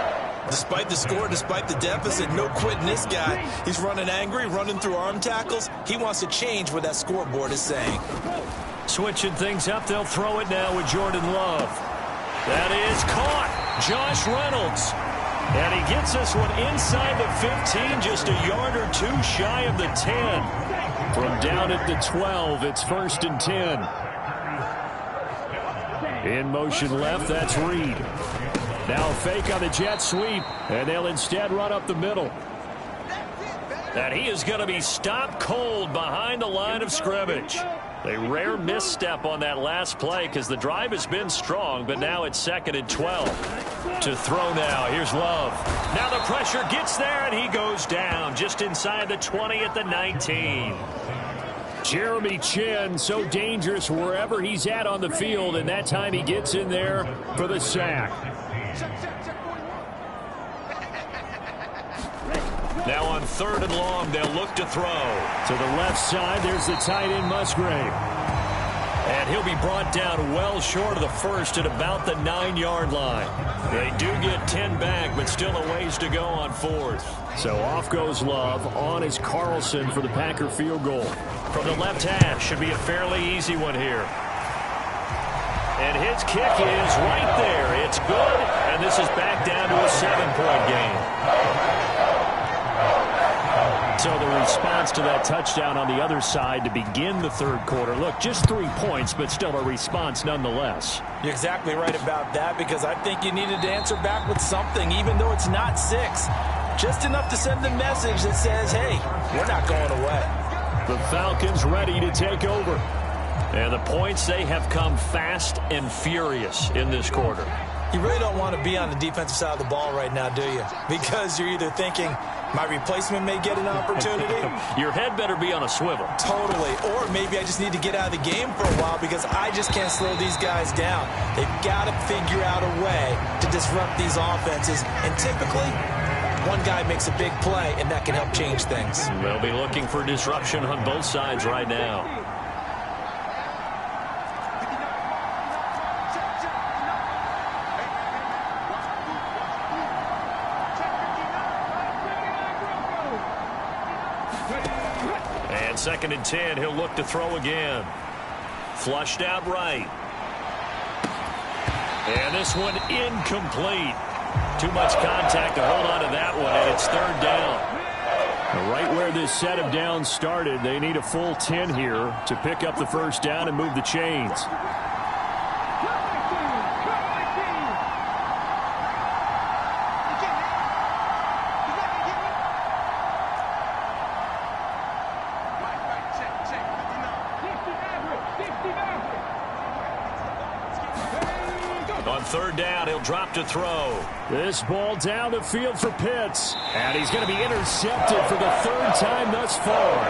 Despite the score, despite the deficit, no quitting this guy. He's running angry, running through arm tackles. He wants to change what that scoreboard is saying. Switching things up, they'll throw it now with Jordan Love. That is caught. Josh Reynolds. And he gets this one inside the 15, just a yard or two shy of the 10. From down at the 12, it's 1st and 10. In motion left, that's Reed. Now a fake on the jet sweep, and they'll instead run up the middle. And he is going to be stopped cold behind the line of scrimmage. A rare misstep on that last play because the drive has been strong, but now it's 2nd and 12. To throw now, here's Love. Now the pressure gets there, and he goes down just inside the 20 at the 19. Jeremy Chinn, so dangerous wherever he's at on the field, and that time he gets in there for the sack. Now on 3rd and long, they'll look to throw. To the left side, there's the tight end Musgrave. And he'll be brought down well short of the first at about the 9-yard line. They do get 10 back, but still a ways to go on 4th. So off goes Love. On is Carlson for the Packer field goal. From the left hash, should be a fairly easy one here. And his kick is right there. It's good, and this is back down to a 7-point game. So the response to that touchdown on the other side to begin the 3rd quarter. Look, just 3 points, but still a response nonetheless. You're exactly right about that because I think you needed to answer back with something, even though it's not 6. Just enough to send the message that says, hey, we're not going away. The Falcons ready to take over. And the points, they have come fast and furious in this quarter. You really don't want to be on the defensive side of the ball right now, do you? Because you're either thinking, my replacement may get an opportunity. Your head better be on a swivel. Totally. Or maybe I just need to get out of the game for a while because I just can't slow these guys down. They've got to figure out a way to disrupt these offenses. And typically, one guy makes a big play, and that can help change things. They'll be looking for disruption on both sides right now. And 2nd and 10, he'll look to throw again. Flushed out right. And this one incomplete. Too much contact to hold on to that one, and it's 3rd down. Right where this set of downs started, they need a full 10 here to pick up the first down and move the chains. On 3rd down, he'll drop to throw. This ball down the field for Pitts. And he's going to be intercepted for the 3rd time thus far.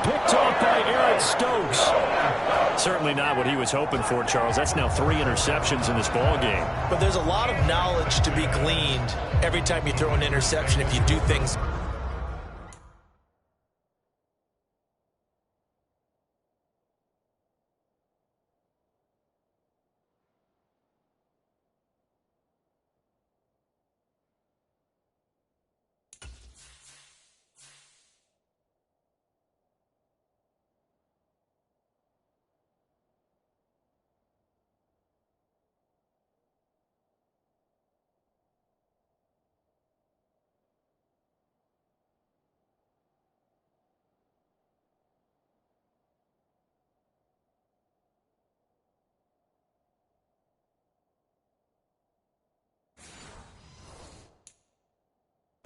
Picked off by Eric Stokes. Certainly not what he was hoping for, Charles. That's now 3 interceptions in this ball game. But there's a lot of knowledge to be gleaned every time you throw an interception if you do things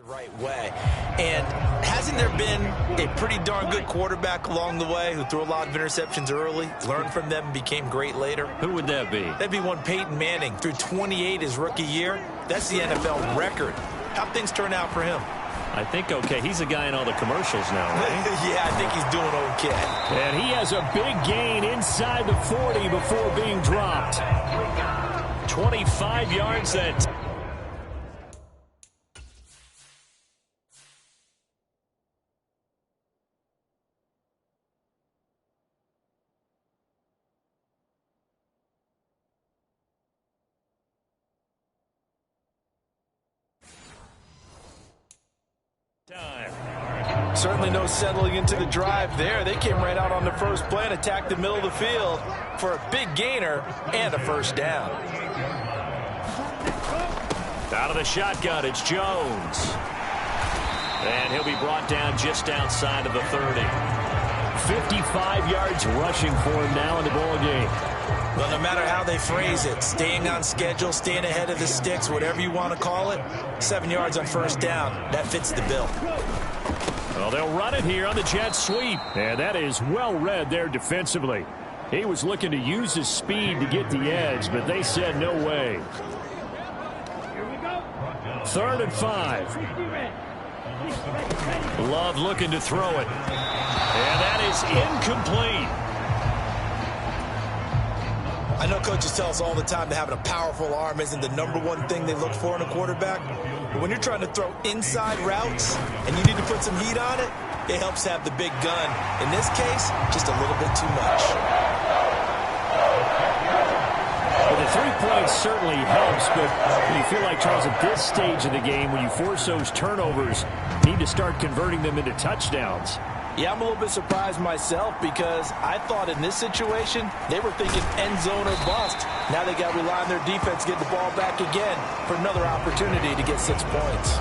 The right way. And hasn't there been a pretty darn good quarterback along the way who threw a lot of interceptions early, learned from them, and became great later? Who would that be? That'd be one Peyton Manning. Threw 28 his rookie year. That's the NFL record. How'd things turn out for him? I think okay. He's a guy in all the commercials now, right? Yeah, I think he's doing okay. And he has a big gain inside the 40 before being dropped. 25 yards that. Certainly no settling into the drive there. They came right out on the first play and attacked the middle of the field for a big gainer and a first down. Out of the shotgun, it's Jones. And he'll be brought down just outside of the 30. 55 yards rushing for him now in the ball game. Well, no matter how they phrase it, staying on schedule, staying ahead of the sticks, whatever you want to call it, 7 yards on first down, that fits the bill. Well, they'll run it here on the jet sweep. And that is well read there defensively. He was looking to use his speed to get the edge, but they said no way. 3rd and 5. Love looking to throw it. And that is incomplete. I know coaches tell us all the time that having a powerful arm isn't the #1 thing they look for in a quarterback. But when you're trying to throw inside routes and you need to put some heat on it, it helps to have the big gun. In this case, just a little bit too much. Well, the 3 points certainly helps, but you feel like, Charles, at this stage of the game, when you force those turnovers, you need to start converting them into touchdowns. Yeah, I'm a little bit surprised myself because I thought in this situation they were thinking end zone or bust. Now they got to rely on their defense to get the ball back again for another opportunity to get 6 points.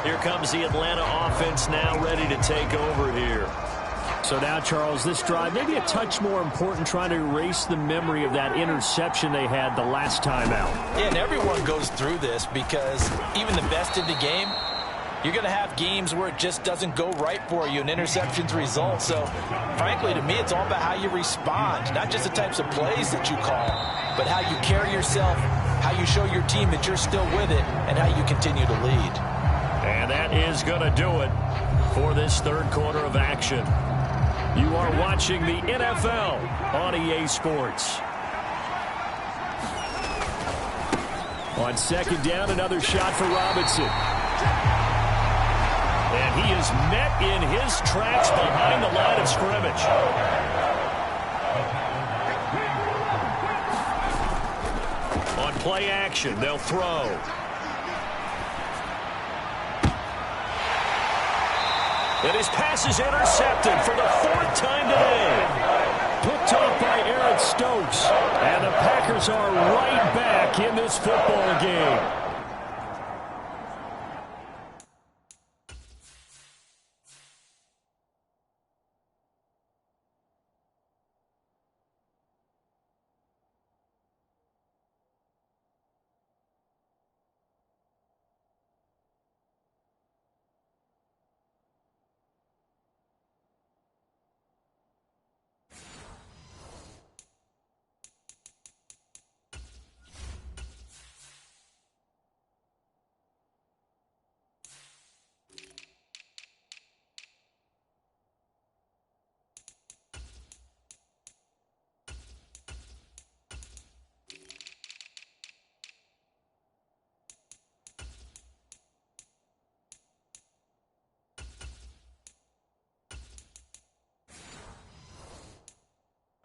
Here comes the Atlanta offense now ready to take over here. So now, Charles, this drive maybe a touch more important, trying to erase the memory of that interception they had the last time out. Yeah, and everyone goes through this because even the best in the game, you're going to have games where it just doesn't go right for you and interceptions result. So, frankly, to me, it's all about how you respond, not just the types of plays that you call, but how you carry yourself, how you show your team that you're still with it, and how you continue to lead. And that is going to do it for this 3rd quarter of action. You are watching the NFL on EA Sports. On 2nd down, another shot for Robinson. And he is met in his tracks behind the line of scrimmage. On play action, they'll throw. And his pass is intercepted for the 4th time today. Picked off by Aaron Stokes. And the Packers are right back in this football game.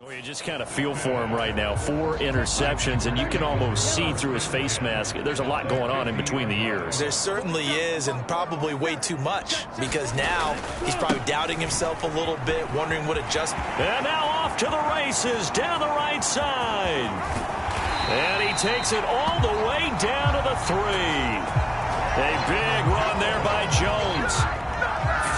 Well, you just kind of feel for him right now. 4 interceptions, and you can almost see through his face mask. There's a lot going on in between the ears. There certainly is, and probably way too much, because now he's probably doubting himself a little bit, wondering what adjustment. And now off to the races down the right side. And he takes it all the way down to the 3. A big run there by Jones.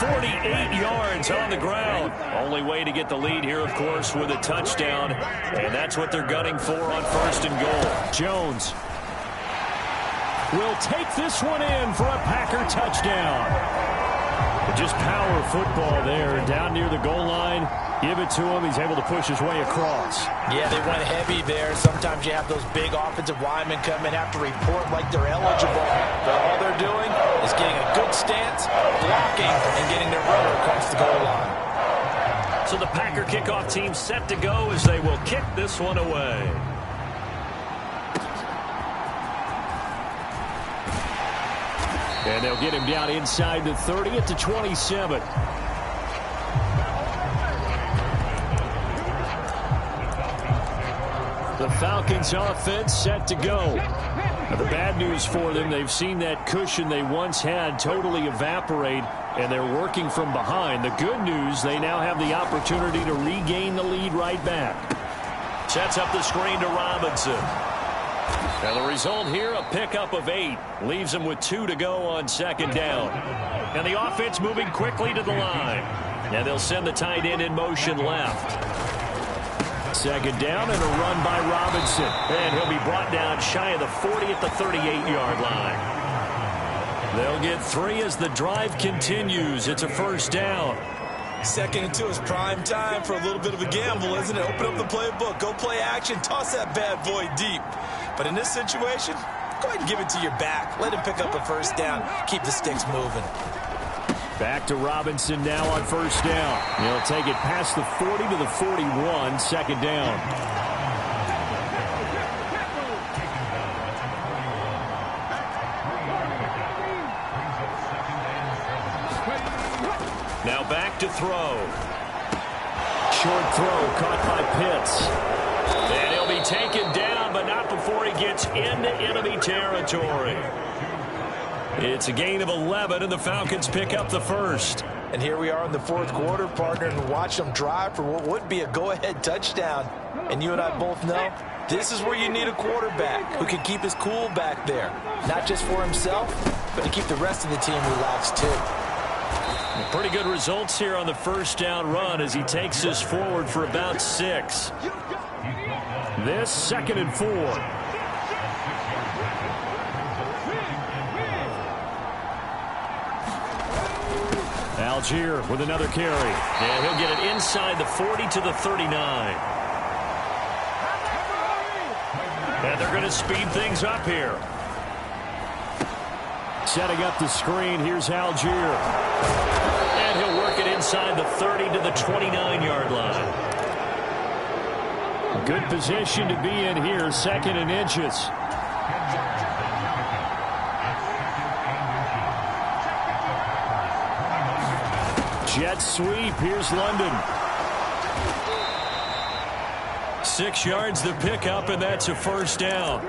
48 yards on the ground. Only way to get the lead here, of course, with a touchdown. And that's what they're gunning for on 1st and goal. Jones. will take this one in for a Packer touchdown. Just power football there down near the goal line. Give it to him. He's able to push his way across. Yeah, they went heavy there. Sometimes you have those big offensive linemen come and have to report like they're eligible. But all they're doing is getting a good stance, blocking, and getting their runner across the goal line. So the Packer kickoff team set to go as they will kick this one away. And they'll get him down inside the 30 at the 27. The Falcons offense set to go. Now, the bad news for them, they've seen that cushion they once had totally evaporate, and they're working from behind. The good news, they now have the opportunity to regain the lead right back. Sets up the screen to Robinson. Now the result here, a pickup of 8. Leaves them with 2 to go on second down. And the offense moving quickly to the line. Now they'll send the tight end in motion left. Second down and a run by Robinson. And he'll be brought down shy of the 40 at the 38-yard line. They'll get 3 as the drive continues. It's a first down. 2nd and 2 is prime time for a little bit of a gamble, isn't it? Open up the playbook, go play action, toss that bad boy deep. But in this situation, go ahead and give it to your back. Let him pick up a first down. Keep the sticks moving. Back to Robinson now on first down. He'll take it past the 40 to the 41, second down. Now back to throw. Short throw caught by Pitts. And he'll be taken down, but not before he gets into enemy territory. It's a gain of 11, and the Falcons pick up the first. And here we are in the 4th quarter, partner, and watch them drive for what would be a go-ahead touchdown. And you and I both know this is where you need a quarterback who can keep his cool back there. Not just for himself, but to keep the rest of the team relaxed too. Pretty good results here on the first down run as he takes us forward for about 6. This 2nd and 4. Algier with another carry. And he'll get it inside the 40 to the 39. And they're going to speed things up here. Setting up the screen, here's Algier. And he'll work it inside the 30 to the 29-yard line. Good position to be in here, 2nd and inches. Jet sweep, here's London. 6 yards the pickup, and that's a first down.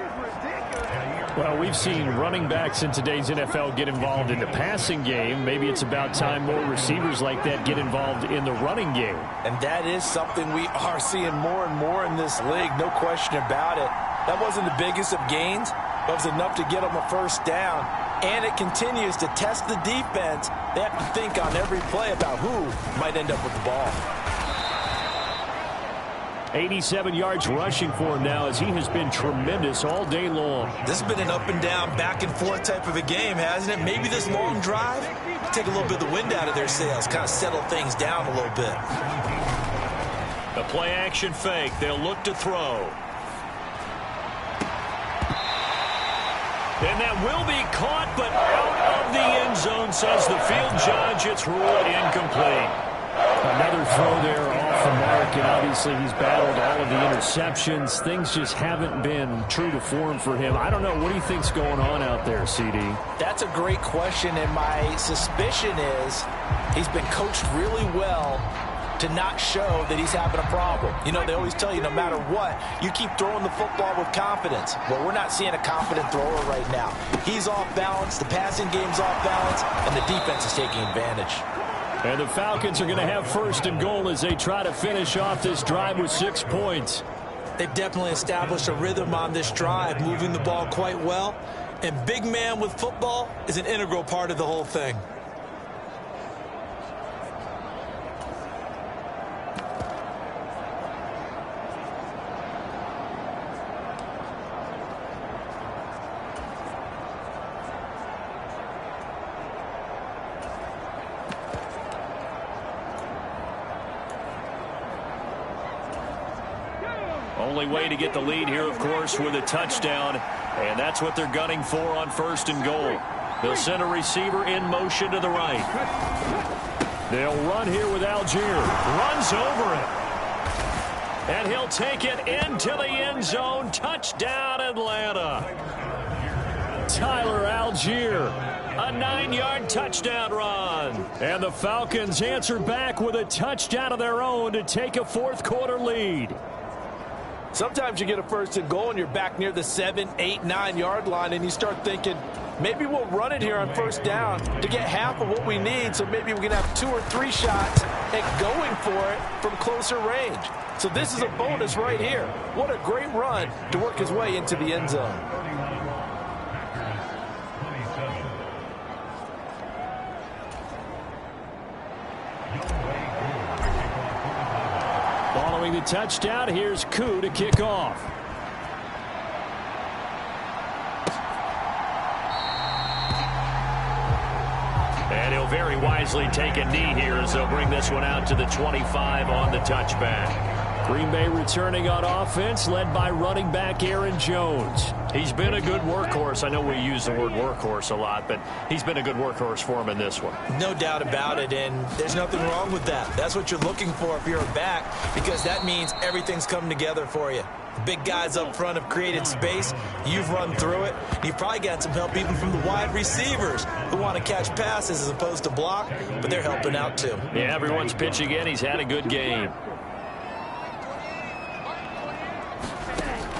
Well, we've seen running backs in today's NFL get involved in the passing game. Maybe it's about time more receivers like that get involved in the running game. And that is something we are seeing more and more in this league, no question about it. That wasn't the biggest of gains, but it was enough to get them a first down. And it continues to test the defense. They have to think on every play about who might end up with the ball. 87 yards rushing for him now as he has been tremendous all day long. This has been an up and down, back and forth type of a game, hasn't it? Maybe this long drive, take a little bit of the wind out of their sails, kind of settle things down a little bit. The play action fake. They'll look to throw. And that will be caught, but out of the end zone, says the field judge. It's ruled incomplete. Another throw there off the mark, and obviously he's battled all of the interceptions. Things just haven't been true to form for him. I don't know. What do you think's going on out there, CD? That's a great question, and my suspicion is he's been coached really well to not show that he's having a problem. You know, they always tell you no matter what, you keep throwing the football with confidence. Well, we're not seeing a confident thrower right now. He's off balance, the passing game's off balance, and the defense is taking advantage. And the Falcons are going to have first and goal as they try to finish off this drive with 6 points. They've definitely established a rhythm on this drive, moving the ball quite well. And big man with football is an integral part of the whole thing. Only way to get the lead here, of course, with a touchdown, and that's what they're gunning for on 1st and goal. They'll send a receiver in motion to the right. They'll run here with Algier. Runs over it. And he'll take it into the end zone. Touchdown, Atlanta. Tyler Algier. A 9-yard touchdown run. And the Falcons answer back with a touchdown of their own to take a fourth-quarter lead. Sometimes you get a 1st and goal and you're back near the 7, 8, 9-yard line and you start thinking, maybe we'll run it here on 1st down to get half of what we need, so maybe we can have 2 or 3 shots at going for it from closer range. So this is a bonus right here. What a great run to work his way into the end zone. Following the touchdown, here's Koo to kick off. And he'll very wisely take a knee here as they'll bring this one out to the 25 on the touchback. Green Bay returning on offense, led by running back Aaron Jones. He's been a good workhorse. I know we use the word workhorse a lot, but he's been a good workhorse for him in this one. No doubt about it, and there's nothing wrong with that. That's what you're looking for if you're a back, because that means everything's come together for you. The big guys up front have created space. You've run through it. You've probably got some help even from the wide receivers who want to catch passes as opposed to block, but they're helping out too. Yeah, everyone's pitching in. He's had a good game.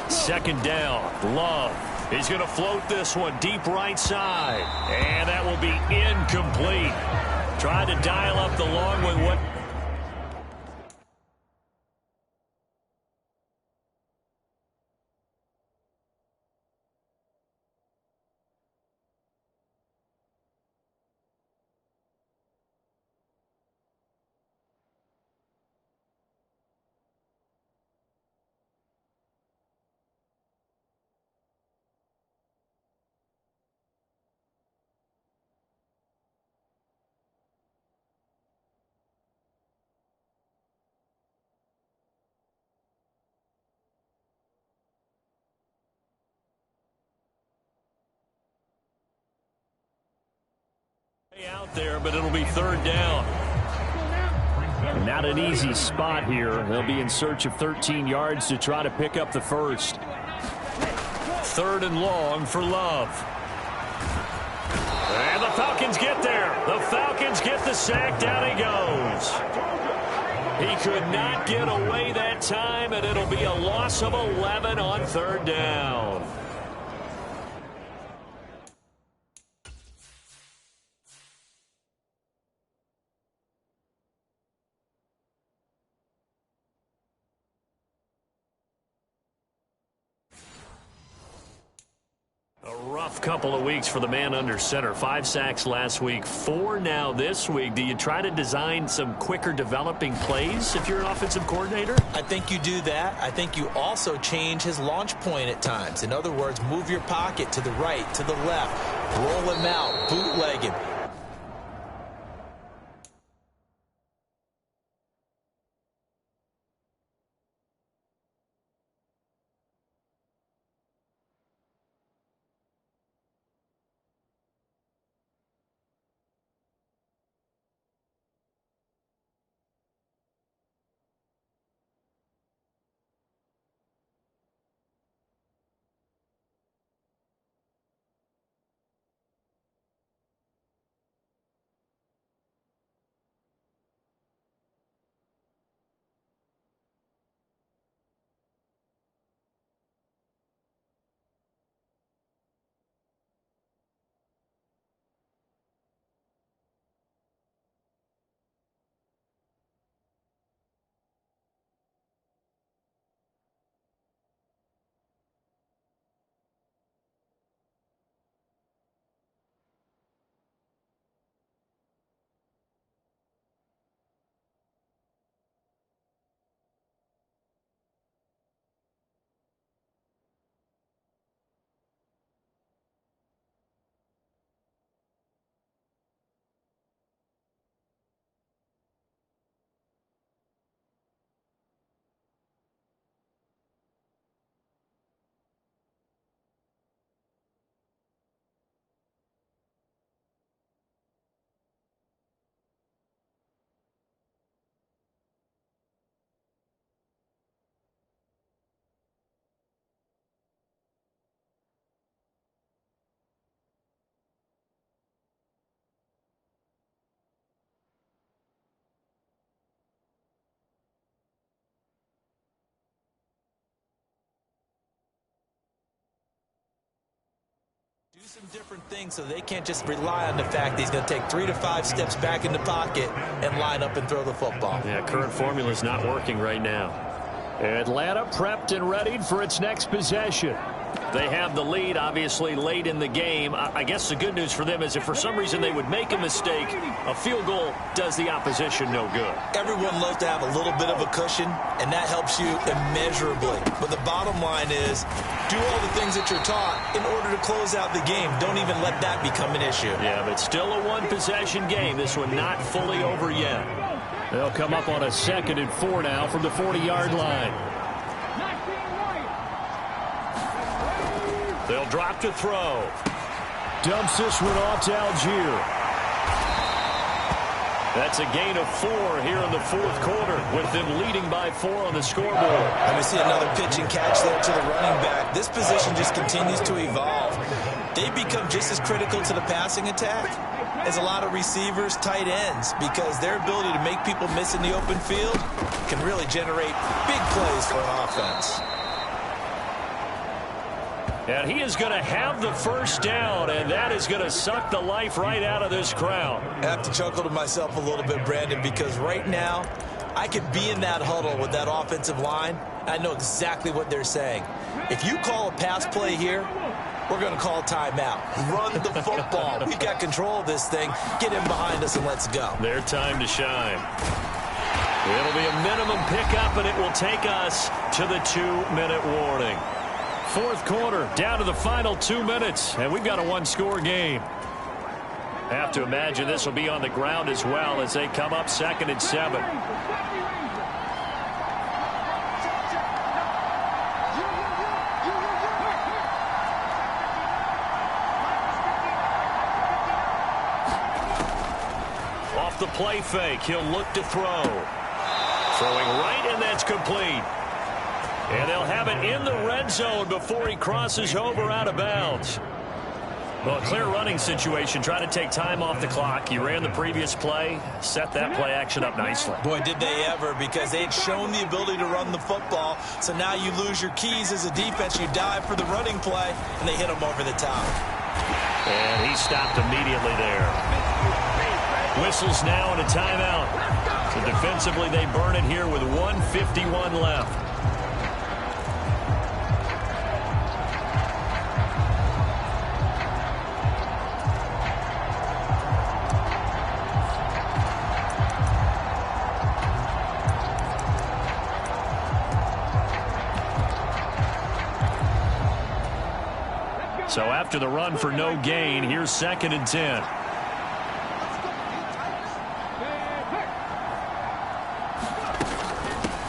2nd down, Love. He's going to float this one deep right side. And that will be incomplete. Trying to dial up the long with what... out there, but it'll be 3rd down. Not an easy spot here. They'll be in search of 13 yards to try to pick up the first. 3rd and long for Love. And the Falcons get there. The Falcons get the sack. Down he goes. He could not get away that time, and it'll be a loss of 11 on 3rd down. A rough couple of weeks for the man under center. 5 sacks last week, 4 now this week. Do you try to design some quicker developing plays if you're an offensive coordinator? I think you do that. I think you also change his launch point at times. In other words, move your pocket to the right, to the left, roll him out, bootleg him. Do some different things so they can't just rely on the fact that he's going to take 3 to 5 steps back in the pocket and line up and throw the football. Yeah, current formula is not working right now. Atlanta prepped and readied for its next possession. They have the lead, obviously, late in the game. I guess the good news for them is if for some reason they would make a mistake, a field goal does the opposition no good. Everyone loves to have a little bit of a cushion, and that helps you immeasurably. But the bottom line is, do all the things that you're taught in order to close out the game. Don't even let that become an issue. Yeah, but it's still a one-possession game. This one not fully over yet. They'll come up on a 2nd and 4 now from the 40-yard line. They'll drop to throw. Dumps this one off to Algier. That's a gain of 4 here in the 4th quarter, with them leading by 4 on the scoreboard. And we see another pitch and catch there to the running back. This position just continues to evolve. They become just as critical to the passing attack as a lot of receivers, tight ends, because their ability to make people miss in the open field can really generate big plays for an offense. And he is going to have the first down, and that is going to suck the life right out of this crowd. I have to chuckle to myself a little bit, Brandon, because right now I could be in that huddle with that offensive line. I know exactly what they're saying. If you call a pass play here, we're going to call a timeout. Run the football. We've got control of this thing. Get in behind us and let's go. Their time to shine. It'll be a minimum pickup, and it will take us to the 2-minute warning. 4th quarter, down to the final 2 minutes, and we've got a 1-score game. Have to imagine this will be on the ground as well as they come up 2nd and 7. Off the play fake, he'll look to throw. Throwing right, and that's complete. And they'll have it in the red zone before he crosses over out of bounds. Well, a clear running situation. Try to take time off the clock. He ran the previous play, set that play action up nicely. Boy, did they ever, because they had shown the ability to run the football. So now you lose your keys as a defense. You dive for the running play, and they hit him over the top. And he stopped immediately there. Whistles now and a timeout. So defensively, they burn it here with 1:51 left. So after the run for no gain, here's 2nd and 10.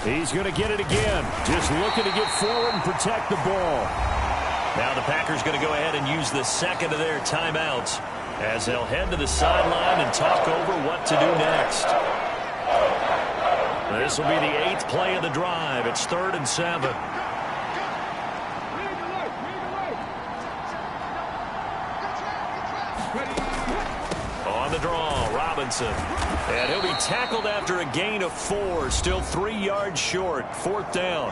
He's going to get it again. Just looking to get forward and protect the ball. Now the Packers going to go ahead and use the 2nd of their timeouts as they'll head to the sideline and talk over what to do next. This will be the 8th play of the drive. It's 3rd and 7. On the draw, Robinson. And he'll be tackled after a gain of 4. Still 3 yards short. 4th down.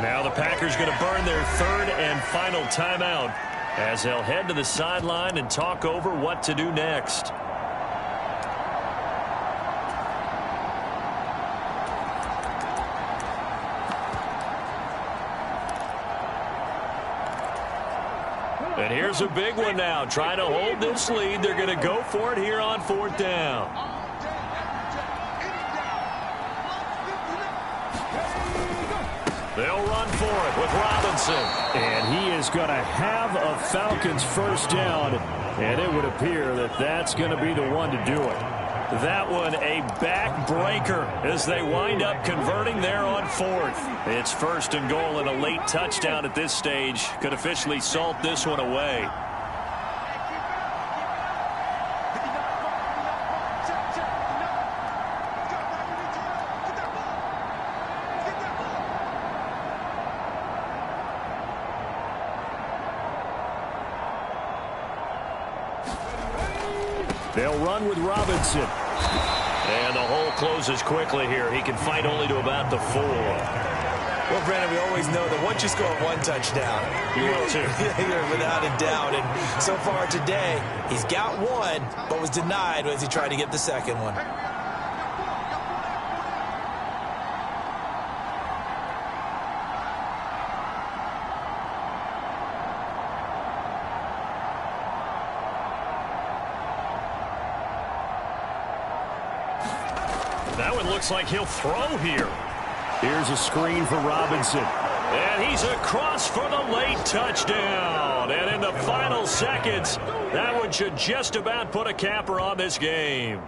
Now the Packers going to burn their 3rd and final timeout as they'll head to the sideline and talk over what to do next. And here's a big one now. Trying to hold this lead. They're going to go for it here on 4th down. They'll run for it with Robinson. And he is going to have a Falcons first down. And it would appear that that's going to be the one to do it. That one a backbreaker as they wind up converting there on 4th. It's 1st and goal, and a late touchdown at this stage could officially salt this one away. They'll run with Robinson. And the hole closes quickly here. He can fight only to about the 4. Well, Brandon, we always know that once you score one touchdown, you're without a doubt. And so far today, he's got one, but was denied as he tried to get the second one. That one looks like he'll throw here. Here's a screen for Robinson. And he's across for the late touchdown. And in the final seconds, that one should just about put a capper on this game.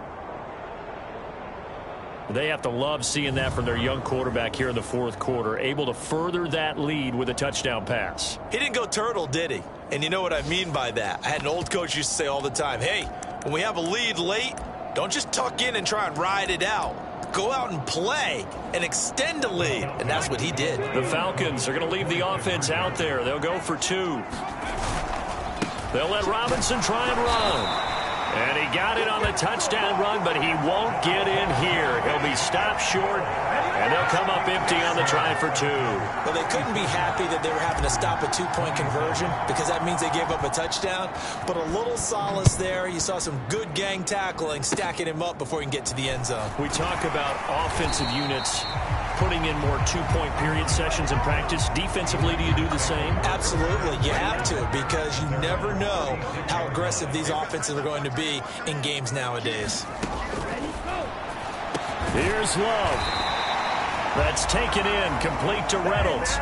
They have to love seeing that from their young quarterback here in the fourth quarter, able to further that lead with a touchdown pass. He didn't go turtle, did he? And you know what I mean by that. I had an old coach used to say all the time, hey, when we have a lead late, don't just tuck in and try and ride it out. Go out and play and extend the lead. And that's what he did. The Falcons are going to leave the offense out there. They'll go for two. They'll let Robinson try and run. And he got it on the touchdown run, but he won't get in here. He'll be stopped short, and they'll come up empty on the try for two. Well, they couldn't be happy that they were having to stop a two-point conversion because that means they gave up a touchdown. But a little solace there. You saw some good gang tackling, stacking him up before he can get to the end zone. We talk about offensive units putting in more two-point period sessions in practice. Defensively, do you do the same? Absolutely. You have to, because you never know how aggressive these offenses are going to be in games nowadays. Here's Love. That's taken in, complete to Reynolds.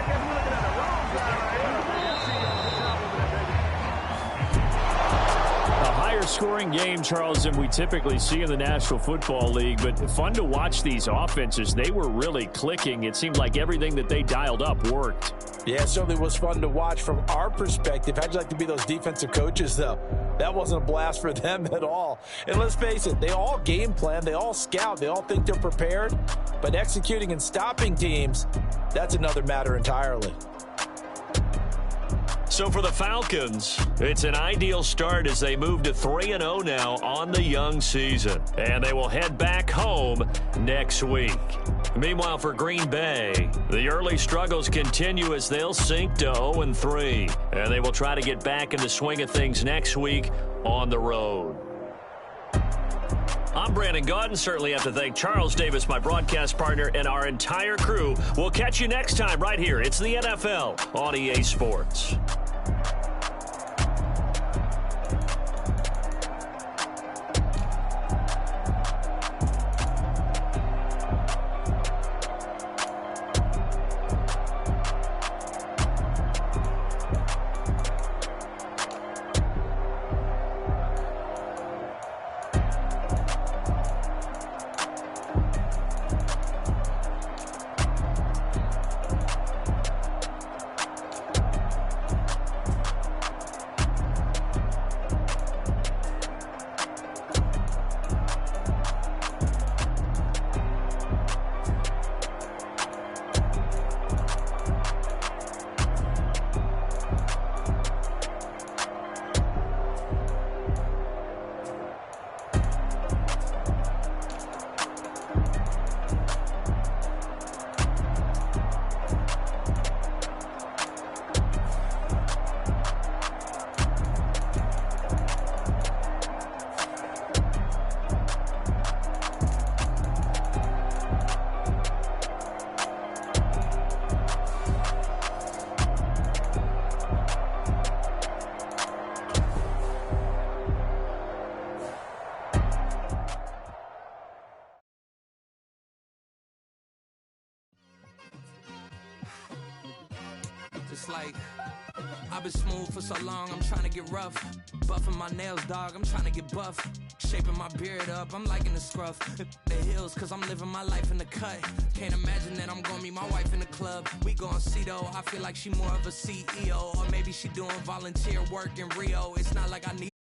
Scoring game, Charles, than we typically see in the National Football League, but fun to watch these offenses. They were really clicking. It seemed like everything that they dialed up worked. Yeah, it certainly was fun to watch from our perspective. How'd you like to be those defensive coaches, though? That wasn't a blast for them at all. And let's face it, they all game plan, they all scout, they all think they're prepared, but executing and stopping teams, that's another matter entirely. So for the Falcons, it's an ideal start as they move to 3-0 now on the young season. And they will head back home next week. Meanwhile, for Green Bay, the early struggles continue as they'll sink to 0-3. And they will try to get back in the swing of things next week on the road. I'm Brandon Gaudin. Certainly have to thank Charles Davis, my broadcast partner, and our entire crew. We'll catch you next time right here. It's the NFL on EA Sports. It's like, I've been smooth for so long, I'm trying to get rough. Buffing my nails, dog, I'm trying to get buff. Shaping my beard up, I'm liking the scruff. The hills, cause I'm living my life in the cut. Can't imagine that I'm gonna meet my wife in the club. We gon' see though, I feel like she more of a CEO. Or maybe she doing volunteer work in Rio. It's not like I need